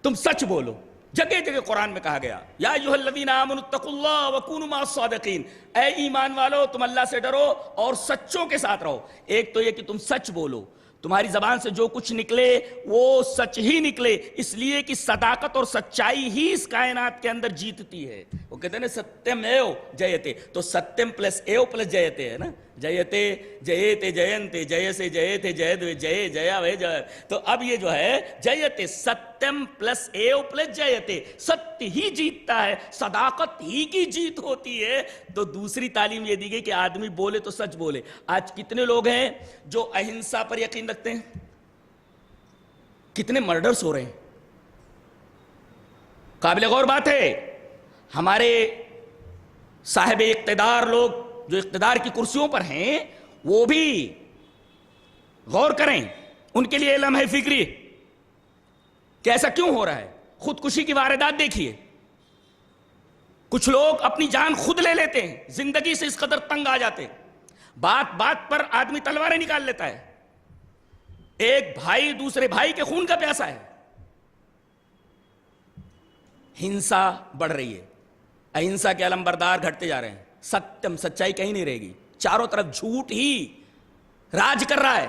تم سچ بولو۔ جگہ جگہ قرآن میں کہا گیا یا ایھا الذین آمنوا اتقوا اللہ وکونوا مع الصادقین، اے ایمان والو تم اللہ سے ڈرو اور سچوں کے ساتھ رہو۔ ایک تو یہ کہ تم سچ بولو، تمہاری زبان سے جو کچھ نکلے وہ سچ ہی نکلے، اس لیے کہ صداقت اور سچائی ہی اس کائنات کے اندر جیتتی ہے۔ وہ کہتے ہیں نا ستیم ایو جیتے، تو ستیم پلس ایو پلس جیتے ہے نا، جیتے جیتے جینتے، جے سے جیتے جید جے جیا وے جے، تو اب یہ جو ہے جیتے، ستیم پلس ایو پلس جیتے، ستیہ ہی جیتتا ہے، صداقت ہی کی جیت ہوتی ہے۔ تو دوسری تعلیم یہ دی گئی کہ آدمی بولے تو سچ بولے۔ آج کتنے لوگ ہیں جو اہنسا پر یقین رکھتے ہیں؟ کتنے مرڈرز ہو رہے ہیں؟ قابل غور بات ہے، ہمارے صاحب اقتدار لوگ جو اقتدار کی کرسیوں پر ہیں وہ بھی غور کریں، ان کے لیے علم ہے فکری کہ ایسا کیوں ہو رہا ہے۔ خودکشی کی واردات دیکھیے، کچھ لوگ اپنی جان خود لے لیتے ہیں، زندگی سے اس قدر تنگ آ جاتے ہیں۔ بات بات پر آدمی تلواریں نکال لیتا ہے. ایک بھائی دوسرے بھائی کے خون کا پیاسا ہے. ہنسا بڑھ رہی ہے, اہنسا کے علمبردار گھٹتے جا رہے ہیں, ستیم سچائی کہیں نہیں رہے گی, چاروں طرف جھوٹ ہی راج کر رہا ہے.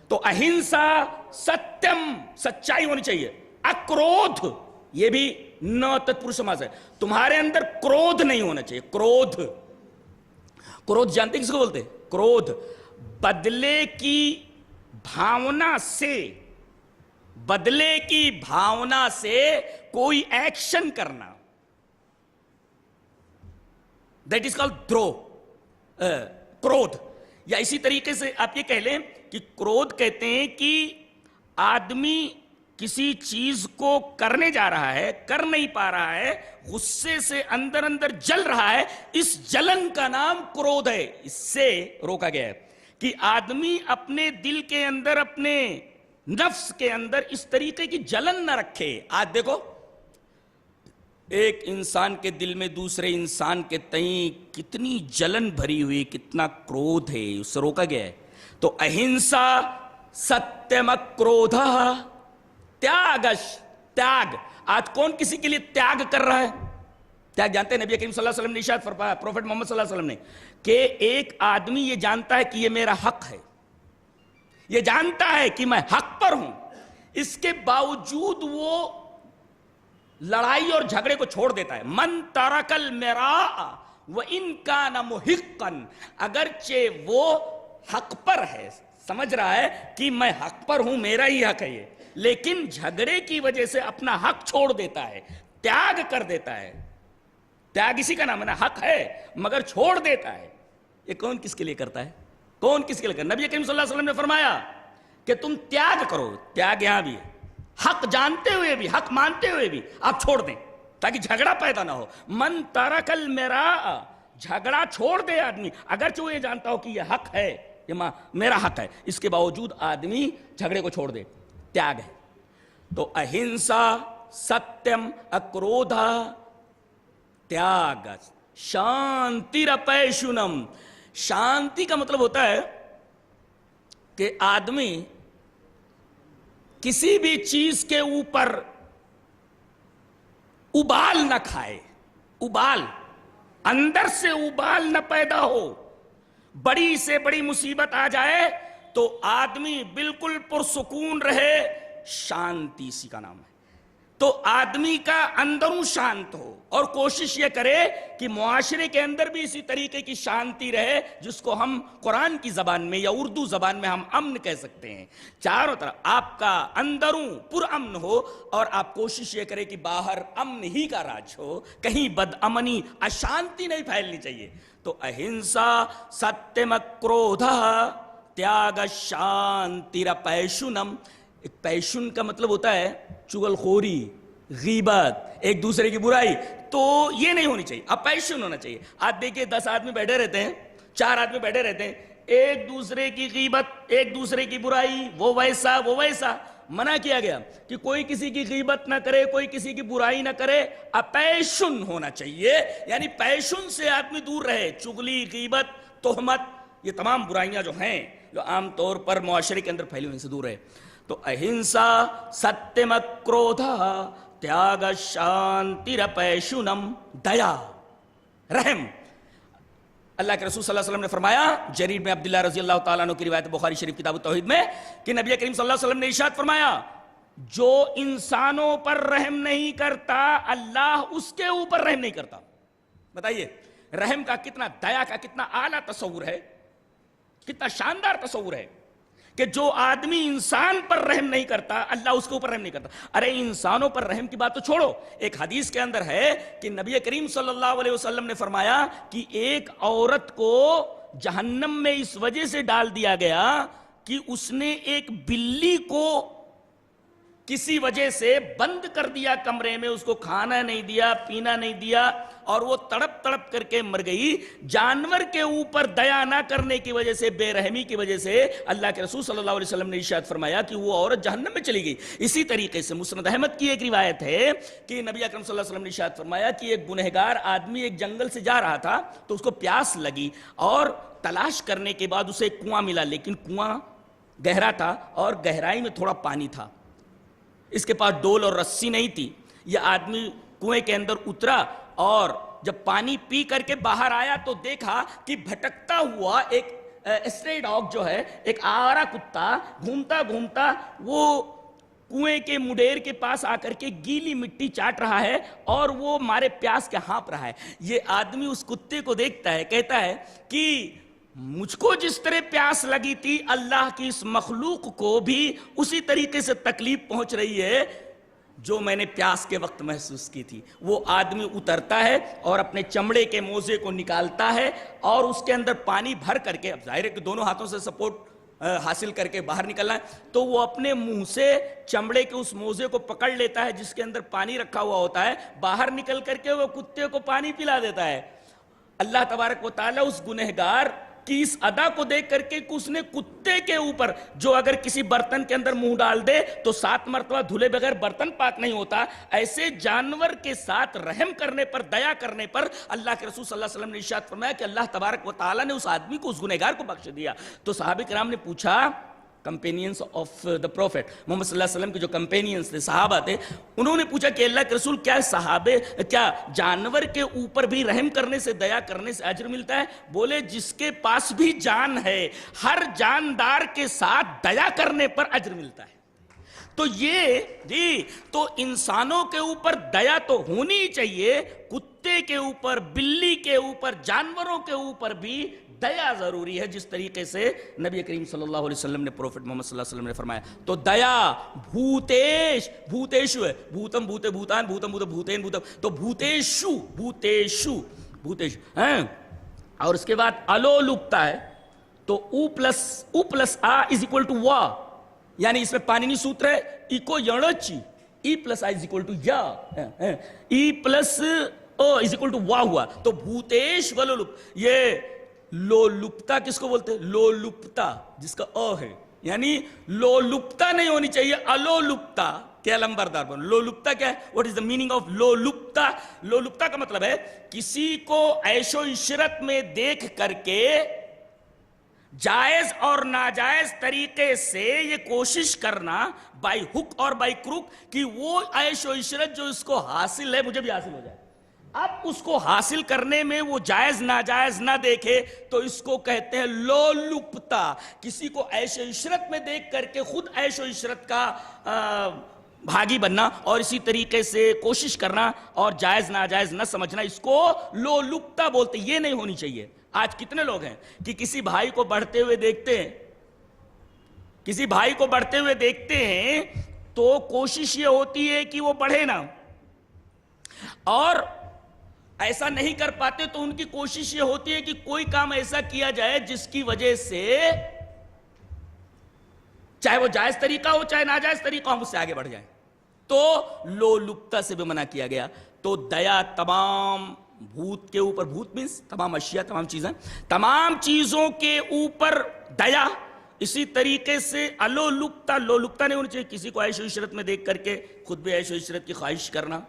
تو اہنسا ستیم سچائی ہونی چاہیے. اکرودھ یہ بھی نو تتپرش سماس ہے, تمہارے اندر کرودھ نہیں ہونا چاہیے. کرودھ, کرودھ جانتے کس کو بولتے ہیں؟ کرودھ بدلے کی بھاونا سے, بدلے کی بھاونا سے کوئی ایکشن کرنا, دیٹ از کالڈ درو, کرودھ. یا اسی طریقے سے آپ یہ کہہ لیں کہ کرودھ کہتے ہیں کہ آدمی کسی چیز کو کرنے جا رہا ہے, کر نہیں پا رہا ہے, غصے سے اندر اندر جل رہا ہے, اس جلن کا نام کرودھ ہے. اس سے روکا گیا ہے کہ آدمی اپنے دل کے اندر, اپنے نفس کے اندر اس طریقے کی جلن نہ رکھے. آج دیکھو ایک انسان کے دل میں دوسرے انسان کے تئیں کتنی جلن بھری ہوئی, کتنا کرودھ ہے, اس سے روکا گیا ہے. تو اہنسا ستیم کرودھا تیاگش, تیاگ. آج کون کسی کے لیے تیاگ کر رہا ہے؟ تیاگ جانتے ہیں نبی کریم صلی اللہ علیہ وسلم نے ارشاد فرمایا, پروفٹ محمد صلی اللہ علیہ وسلم نے, کہ ایک آدمی یہ جانتا ہے کہ یہ میرا حق ہے, یہ جانتا ہے کہ میں حق پر ہوں, اس کے باوجود وہ لڑائی اور جھگڑے کو چھوڑ دیتا ہے. من ترک المراء وان کان محقا, اگرچہ وہ حق پر ہے, سمجھ رہا ہے کہ میں حق پر ہوں, میرا ہی حق ہے یہ, لیکن جھگڑے کی وجہ سے اپنا حق چھوڑ دیتا ہے, تیاگ کر دیتا ہے. تیاگ اسی کا نام ہے نا, حق ہے مگر چھوڑ دیتا ہے. یہ کون کس کے لیے کرتا ہے؟ کون کس کے لیے کرتا ہے؟ نبی کریم صلی اللہ علیہ وسلم نے فرمایا کہ تم تیاگ کرو. تیاگ یہاں بھی ہے, حق جانتے ہوئے بھی, حق مانتے ہوئے بھی آپ چھوڑ دیں تاکہ جھگڑا پیدا نہ ہو. من ترک المراء, جھگڑا چھوڑ دے آدمی, اگرچہ وہ یہ جانتا ہو کہ یہ حق ہے, یہ میرا حق ہے, اس کے باوجود آدمی جھگڑے کو چھوڑ دے, تیاگ ہے. تو اہنسا ستیم اکرودھا تیاگ شانتیرپیشنم. شانتی کا مطلب ہوتا ہے کہ آدمی کسی بھی چیز کے اوپر ابال نہ کھائے, ابال, اندر سے ابال نہ پیدا ہو. بڑی سے بڑی مصیبت آ جائے تو آدمی بالکل پرسکون رہے, شانتی اسی کا نام ہے. تو آدمی کا اندروں شانت ہو, اور کوشش یہ کرے کہ معاشرے کے اندر بھی اسی طریقے کی شانتی رہے, جس کو ہم قرآن کی زبان میں یا اردو زبان میں ہم امن کہہ سکتے ہیں. چاروں طرف آپ کا اندروں پر امن ہو, اور آپ کوشش یہ کرے کہ باہر امن ہی کا راج ہو, کہیں بد امنی اشانتی نہیں پھیلنی چاہیے. تو اہنسا ستیم کرودھا تیاگ شانتیرپیشنم. پیشن کا مطلب ہوتا ہے چغل خوری, غیبت, ایک دوسرے کی برائی. تو یہ نہیں ہونی چاہیے, اب پیشن ہونا چاہیے. آپ دیکھیں 10 آدمی بیٹھے رہتے ہیں, 4 آدمی بیٹھے رہتے ہیں, ایک دوسرے کی غیبت, ایک دوسرے کی برائی, وہ ویسا وہ ویسا. منع کیا گیا کہ کوئی کسی کی غیبت نہ کرے, کوئی کسی کی برائی نہ کرے, اپیشن ہونا چاہیے, یعنی پیشن سے آدمی دور رہے. چغلی, غیبت, تہمت, یہ تمام برائیاں جو ہیں جو عام طور پر معاشرے کے اندر پھیلی ہوئی, ان سے دور رہے. تو اہنسا ستیم کرودھا تیاگ شانتیرپیشنم. دیا, رحم. اللہ کے رسول صلی اللہ علیہ وسلم نے فرمایا, جریر بن عبداللہ رضی اللہ تعالیٰ عنہ کی روایت بخاری شریف کتاب التوحید میں, کہ نبی کریم صلی اللہ علیہ وسلم نے ارشاد فرمایا, جو انسانوں پر رحم نہیں کرتا اللہ اس کے اوپر رحم نہیں کرتا. بتائیے رحم کا کتنا, دیا کا کتنا اعلیٰ تصور ہے, کتنا شاندار تصور ہے کہ جو آدمی انسان پر رحم نہیں کرتا اللہ اس کے اوپر رحم نہیں کرتا. ارے انسانوں پر رحم کی بات تو چھوڑو, ایک حدیث کے اندر ہے کہ نبی کریم صلی اللہ علیہ وسلم نے فرمایا کہ ایک عورت کو جہنم میں اس وجہ سے ڈال دیا گیا کہ اس نے ایک بلی کو کسی وجہ سے بند کر دیا کمرے میں, اس کو کھانا نہیں دیا, پینا نہیں دیا, اور وہ تڑپ تڑپ کر کے مر گئی. جانور کے اوپر دیا نہ کرنے کی وجہ سے, بے رحمی کی وجہ سے اللہ کے رسول صلی اللہ علیہ وسلم نے ارشاد فرمایا کہ وہ عورت جہنم میں چلی گئی. اسی طریقے سے مسند احمد کی ایک روایت ہے کہ نبی اکرم صلی اللہ علیہ وسلم نے ارشاد فرمایا کہ ایک گنہگار آدمی ایک جنگل سے جا رہا تھا, تو اس کو پیاس لگی, اور تلاش کرنے کے بعد اسے ایک کنواں ملا، لیکن کنواں گہرا تھا اور گہرائی میں تھوڑا پانی تھا، اس کے پاس ڈول اور رسی نہیں تھی۔ یہ آدمی کنویں کے اندر اترا اور جب پانی پی کر کے باہر آیا تو دیکھا کہ بھٹکتا ہوا ایک اسٹرے ڈاگ جو ہے، ایک آوارہ کتا گھومتا گھومتا وہ کنویں کے مڈیر کے پاس آ کر کے گیلی مٹی چاٹ رہا ہے اور وہ مارے پیاس کے ہانپ رہا ہے۔ یہ آدمی اس کتے کو دیکھتا ہے، کہتا ہے کہ مجھ کو جس طرح پیاس لگی تھی اللہ کی اس مخلوق کو بھی اسی طریقے سے تکلیف پہنچ رہی ہے جو میں نے پیاس کے وقت محسوس کی تھی۔ وہ آدمی اترتا ہے اور اپنے چمڑے کے موزے کو نکالتا ہے اور اس کے اندر پانی بھر کر کے، اب ظاہر ہے کہ دونوں ہاتھوں سے سپورٹ حاصل کر کے باہر نکلنا ہے، تو وہ اپنے منہ سے چمڑے کے اس موزے کو پکڑ لیتا ہے جس کے اندر پانی رکھا ہوا ہوتا ہے، باہر نکل کر کے وہ کتے کو پانی پلا دیتا ہے۔ اللہ تبارک و تعالیٰ اس گنہگار کی اس ادا کو دیکھ کر کے کہ اس نے کتے کے اوپر، جو اگر کسی برتن کے اندر منہ ڈال دے تو 7 مرتبہ دھلے بغیر برتن پاک نہیں ہوتا، ایسے جانور کے ساتھ رحم کرنے پر، دیا کرنے پر اللہ کے رسول صلی اللہ علیہ وسلم نے ارشاد فرمایا کہ اللہ تبارک و تعالیٰ نے اس آدمی کو، اس گنہگار کو بخش دیا۔ تو صحابہ کرام نے پوچھا، کمپینینز آف دا پروفیٹ محمد صلی اللہ علیہ وسلم کے جو کمپینینز تھے، صحابہ تھے، انہوں نے پوچھا کہ اللہ کے رسول کیا جانور کے اوپر بھی رحم کرنے سے، دیا کرنے سے اجر ملتا ہے؟ بولے جس کے پاس بھی جان ہے، ہر جاندار کے ساتھ دیا کرنے پر اجر ملتا ہے۔ تو یہ تو انسانوں کے اوپر دیا تو ہونی چاہیے، کتے کے اوپر، بلی کے اوپر، جانوروں کے اوپر بھی دیا ضروری ہے، جس طریقے سے نبی کریم صلی اللہ علیہ وسلم نے، پروفیٹ محمد صلی اللہ علیہ وسلم نے فرمایا۔ تو دیا بھوتیشو ہے، بھوتم بھوتے بھوتان، بھوتم بھوتے بھوتین بھوتم، تو بھوتیشو اور اس کے بعد الو لپتا ہے، تو او پلس آ از اکول ٹو وا، یعنی اس میں پانی نہیں سوت رہے، ایکو یڑچی، ای پلس آ از اکول ٹو یا، ای پلس او از اکول ٹو وا ہوا، تو بھوتیش ولو لپ۔ یہ لو لپتا کس کو بولتے ہیں؟ لو لپتا جس کا او ہے، یعنی لو لپتا نہیں ہونی چاہیے، الو لپتا کیا لمبردار بن۔ لو لپتا کیا ہے؟ What is the meaning of لو لپتا؟ لو لپتا کا مطلب ہے کسی کو عیش و عشرت میں دیکھ کر کے جائز اور ناجائز طریقے سے یہ کوشش کرنا، بائی ہک اور بائی کروک، کہ وہ عیش و عشرت جو اس کو حاصل ہے مجھے بھی حاصل ہو جائے۔ اب اس کو حاصل کرنے میں وہ جائز ناجائز نہ دیکھے تو اس کو کہتے ہیں لو لپتا۔ کسی کو عیش و عشرت میں دیکھ کر کے خود عیش و عشرت کا بھاگی بننا اور اسی طریقے سے کوشش کرنا اور جائز ناجائز نہ سمجھنا، اس کو لو لپتا بولتے۔ یہ نہیں ہونی چاہیے۔ آج کتنے لوگ ہیں کہ کسی بھائی کو بڑھتے ہوئے دیکھتے ہیں، کسی بھائی کو بڑھتے ہوئے دیکھتے ہیں تو کوشش یہ ہوتی ہے کہ وہ بڑھے نا، اور ایسا نہیں کر پاتے تو ان کی کوشش یہ ہوتی ہے کہ کوئی کام ایسا کیا جائے جس کی وجہ سے چاہے وہ جائز طریقہ ہو چاہے ناجائز طریقہ ہو، اس سے آگے بڑھ جائیں۔ تو لو لپتا سے بھی منع کیا گیا۔ تو دیا تمام بھوت کے اوپر، بھوت مینس تمام اشیاء، تمام چیزیں، تمام چیزوں کے اوپر دیا۔ اسی طریقے سے الو لپتا، لو لپتا نہیں ہونی چاہیے کسی کو عیش و عشرت میں دیکھ کر کے خود بھی عیش و عشرت کی خواہش کرنا۔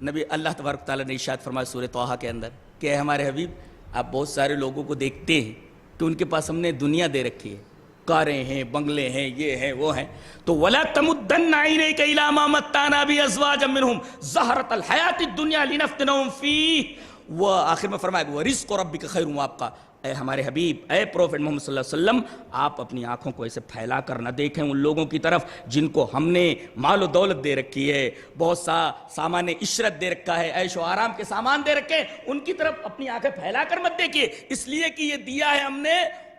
نبی اللہ تبارک تعالیٰ نے ارشاد فرمایا سورہ طٰہٰ کے اندر کہ اے ہمارے حبیب، آپ بہت سارے لوگوں کو دیکھتے ہیں کہ ان کے پاس ہم نے دنیا دے رکھی ہے، کاریں ہیں، بنگلے ہیں، یہ ہیں، وہ ہیں، تو وَلَا تَمُدَّنَّ عَيْنَيْكَ إِلَىٰ مَا مَتَّعْنَا بِهِ أَزْوَاجًا مِّنْهُمْ زَهْرَةَ الْحَيَاةِ الدُّنْيَا لِنَفْتِنَهُمْ فِيهِ۔ وہ آخر میں فرمایا وَرِزْقُ رَبِّكَ خَيْرٌ وَأَبْقَىٰ۔ اے ہمارے حبیب، اے پروفیٹ محمد صلی اللہ علیہ وسلم، آپ اپنی آنکھوں کو ایسے پھیلا کر نہ دیکھیں ان لوگوں کی طرف جن کو ہم نے مال و دولت دے رکھی ہے، بہت سا سامان عشرت دے رکھا ہے، عیش و آرام کے سامان دے رکھے، ان کی طرف اپنی آنکھیں پھیلا کر مت دیکھیے، اس لیے کہ یہ دیا ہے ہم نے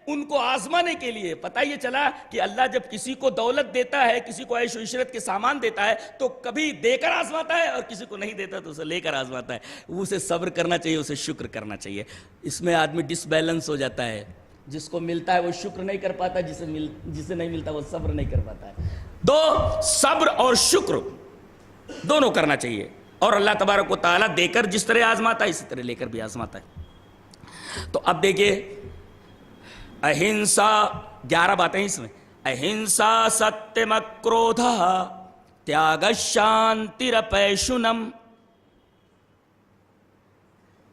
ان کو آزمانے کے لیے۔ پتہ یہ چلا کہ اللہ جب کسی کو دولت دیتا ہے، کسی کو عیش و عشرت کے سامان دیتا ہے تو کبھی دے کر آزماتا ہے اور کسی کو نہیں دیتا تو اسے لے کر آزماتا ہے۔ اسے صبر کرنا چاہیے، اسے شکر کرنا چاہیے۔ اس میں آدمی ڈس بیلنس ہو جاتا ہے، جس کو ملتا ہے وہ شکر نہیں کر پاتا، جسے نہیں ملتا وہ صبر نہیں کر پاتا ہے۔ دو صبر اور شکر دونوں کرنا چاہیے، اور اللہ تبارک و تعالیٰ دے کر جس طرح آزماتا ہے اسی طرح لے کر بھی آزماتا ہے۔ تو اب دیکھیے اہنسا، 11 باتیں اس میں، اہنسا ستیم کرودھا تیاگ شانتیر پیشنم۔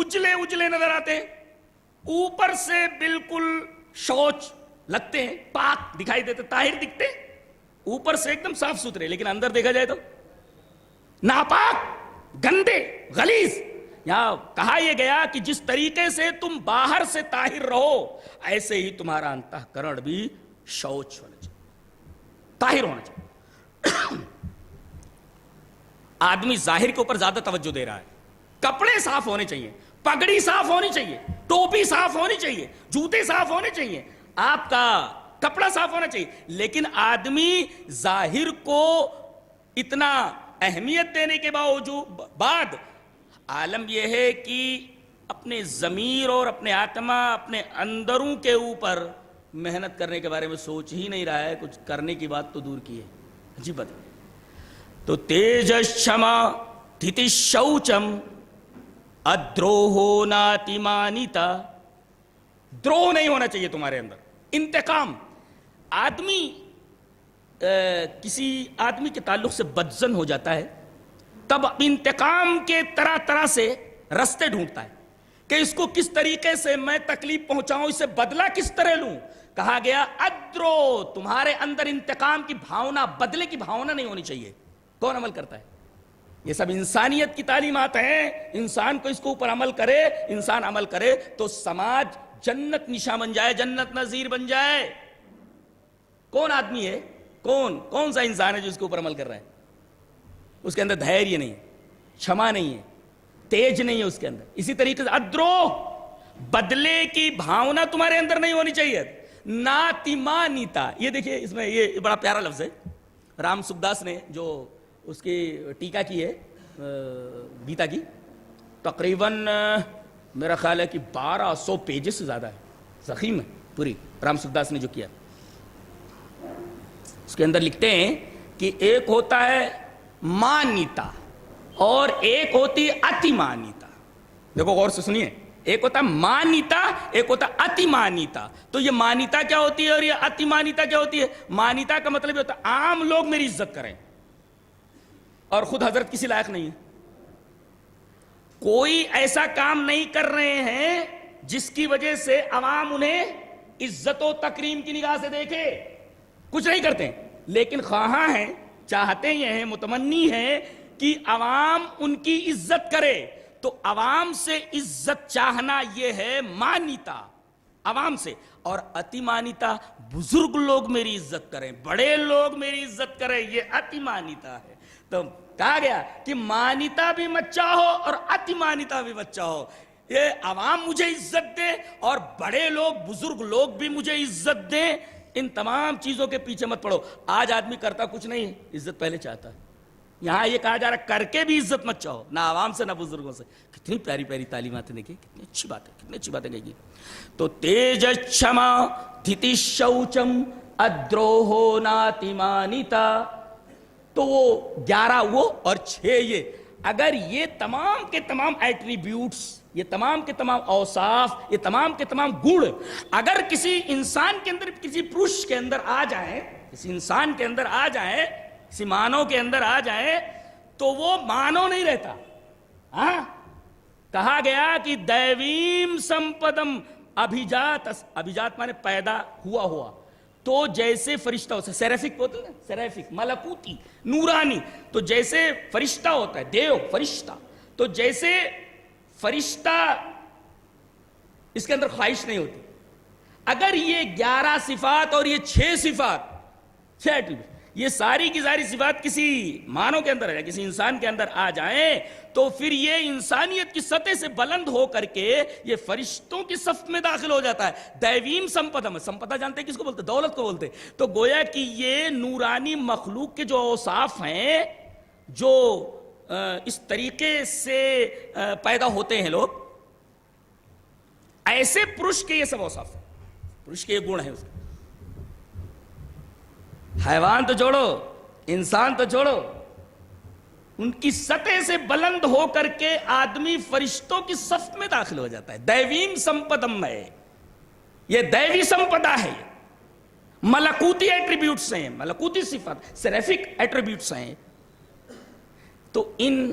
اجلے اجلے نظر آتے ہیں, اوپر سے بالکل شوچ لگتے ہیں, پاک دکھائی دیتے, طاہر دکھتے, اوپر سے ایک دم صاف ستھرے, لیکن اندر دیکھا جائے تو ناپاک, گندے, غلیظ. یہاں کہا یہ گیا کہ جس طریقے سے تم باہر سے طاہر رہو ایسے ہی تمہارا انتہکرن بھی شوچ ہونا چاہیے, طاہر ہونا چاہیے. آدمی ظاہر کے اوپر زیادہ توجہ دے رہا ہے, کپڑے صاف ہونے چاہیے, پگڑی صاف ہونی چاہیے, ٹوپی صاف ہونی چاہیے, جوتے صاف ہونے چاہیے, آپ کا کپڑا صاف ہونا چاہیے. لیکن آدمی ظاہر کو اتنا اہمیت دینے کے بعد عالم یہ ہے کہ اپنے ضمیر اور اپنے آتما, اپنے اندروں کے اوپر محنت کرنے کے بارے میں سوچ ہی نہیں رہا ہے, کچھ کرنے کی بات تو دور کی ہے. عجیب بات. تو تیجشما تھتی شوچم ادروہو ناتیمانیتا, دروہ نہیں ہونا چاہیے تمہارے اندر, انتقام. آدمی کسی آدمی کے تعلق سے بدظن ہو جاتا ہے, تب انتقام کے طرح طرح سے رستے ڈھونڈتا ہے کہ اس کو کس طریقے سے میں تکلیف پہنچاؤں, اسے بدلہ کس طرح لوں. کہا گیا ادرو, تمہارے اندر انتقام کی بھاونا, بدلے کی بھاونا نہیں ہونی چاہیے. کون عمل کرتا ہے؟ یہ سب انسانیت کی تعلیمات ہیں. انسان کو اس کو اوپر عمل کرے, انسان عمل کرے تو سماج جنت نشاں بن جائے, جنت نظیر بن جائے. کون آدمی ہے, کون سا انسان ہے جو اس کے اوپر عمل کر رہا ہے؟ اس کے اندر دھیریہ نہیں ہے, چھما نہیں ہے, تیج نہیں ہے اس کے اندر. اسی طریقے سے ادروہ, بدلے کی بھاونا تمہارے اندر نہیں ہونی چاہیے. ناتیمانیتا, یہ دیکھیے اس میں یہ بڑا پیارا لفظ ہے. رام سکھداس نے جو اس کی ٹیکا کی ہے گیتا کی, تقریباً میرا خیال ہے کہ 1200 پیجز سے زیادہ ہے, ضخیم ہے پوری رام سکھداس نے جو کیا. اس کے اندر لکھتے ہیں کہ ایک ہوتا ہے مانیتا اور ایک ہوتی اتی مانیتا. دیکھو غور سے سنیے, ایک ہوتا مانیتا, ایک ہوتا اتی مانیتا. تو یہ مانیتا کیا ہوتی ہے اور یہ اتی مانیتا کیا ہوتی ہے؟ مانیتا کا مطلب یہ ہوتا ہے عام لوگ میری عزت کریں اور خود حضرت کسی لائق نہیں ہے. کوئی ایسا کام نہیں کر رہے ہیں جس کی وجہ سے عوام انہیں عزت و تکریم کی نگاہ سے دیکھے, کچھ نہیں کرتے, لیکن خواہاں ہیں, چاہتے یہ ہیں, متمنی ہیں کہ عوام ان کی عزت کرے. تو عوام سے عزت چاہنا یہ ہے مانیتا, عوام سے. اور اتی مانیتا, بزرگ لوگ میری عزت کریں, بڑے لوگ میری عزت کریں, یہ اتی مانیتا ہے. تو کہا گیا کہ مانیتا بھی مت چاہو اور اتی مانیتا بھی مت چاہو. یہ عوام مجھے عزت دے اور بڑے لوگ, بزرگ لوگ بھی مجھے عزت دیں, ان تمام چیزوں کے پیچھے مت پڑو. آج آدمی کرتا کچھ نہیں, عزت پہلے چاہتا ہے. یہاں یہ کہا جا رہا کر کے بھی عزت مت چاہو, نہ عوام سے نہ بزرگوں سے. کتنی پیاری پیاری تعلیمات دیکھیں, کتنی اچھی بات ہے, کتنی اچھی باتیں کہی. تو تیجشما دھتی شوچم ادروہو ناتیمانیتا. تو وہ 11 وہ اور 6 یہ. اگر یہ تمام کے تمام ایٹریبیوٹس, یہ تمام کے تمام اوصاف, یہ تمام کے تمام گڑ اگر کسی انسان کے اندر, کسی پروش کے اندر آ جائیں, کسی انسان کے اندر آ جائیں, کسی مانو کے اندر آ جائیں, تو وہ مانو نہیں رہتا. ہاں, کہا گیا کہ دیویم سمپدم ابھیجات, ابھیجات مانے پیدا ہوا. تو جیسے فرشتہ ہوتا ہے, سیریفک ہوتا ہے, سیریفک, ملکوتی, نورانی. تو جیسے فرشتہ ہوتا ہے, دیو فرشتہ, تو جیسے فرشتہ اس کے اندر خواہش نہیں ہوتی. اگر یہ 11 صفات اور یہ 6 صفات, 6 ایٹریبیوٹ, یہ ساری کی ساری صفات کسی مانو کے اندر ہے, کسی انسان کے اندر آ جائیں, تو پھر یہ انسانیت کی سطح سے بلند ہو کر کے یہ فرشتوں کی صف میں داخل ہو جاتا ہے. دیویم سمپدم, سمپدا جانتے ہیں کس کو بولتے, دولت کو بولتے. تو گویا کہ یہ نورانی مخلوق کے جو اوصاف ہیں, جو اس طریقے سے پیدا ہوتے ہیں لوگ, ایسے پروش کے یہ سب اوصاف ہیں, پروش کے یہ گن ہیں. حیوان تو چھوڑو, انسان تو چھوڑو, ان کی سطح سے بلند ہو کر کے آدمی فرشتوں کی صف میں داخل ہو جاتا ہے. دیویم سمپدم ہے, یہ دیوی سمپدا ہے, ملکوتی ایٹریبیوٹس ہیں, ملکوتی صفات, سیریفک ایٹریبیوٹس ہیں. تو ان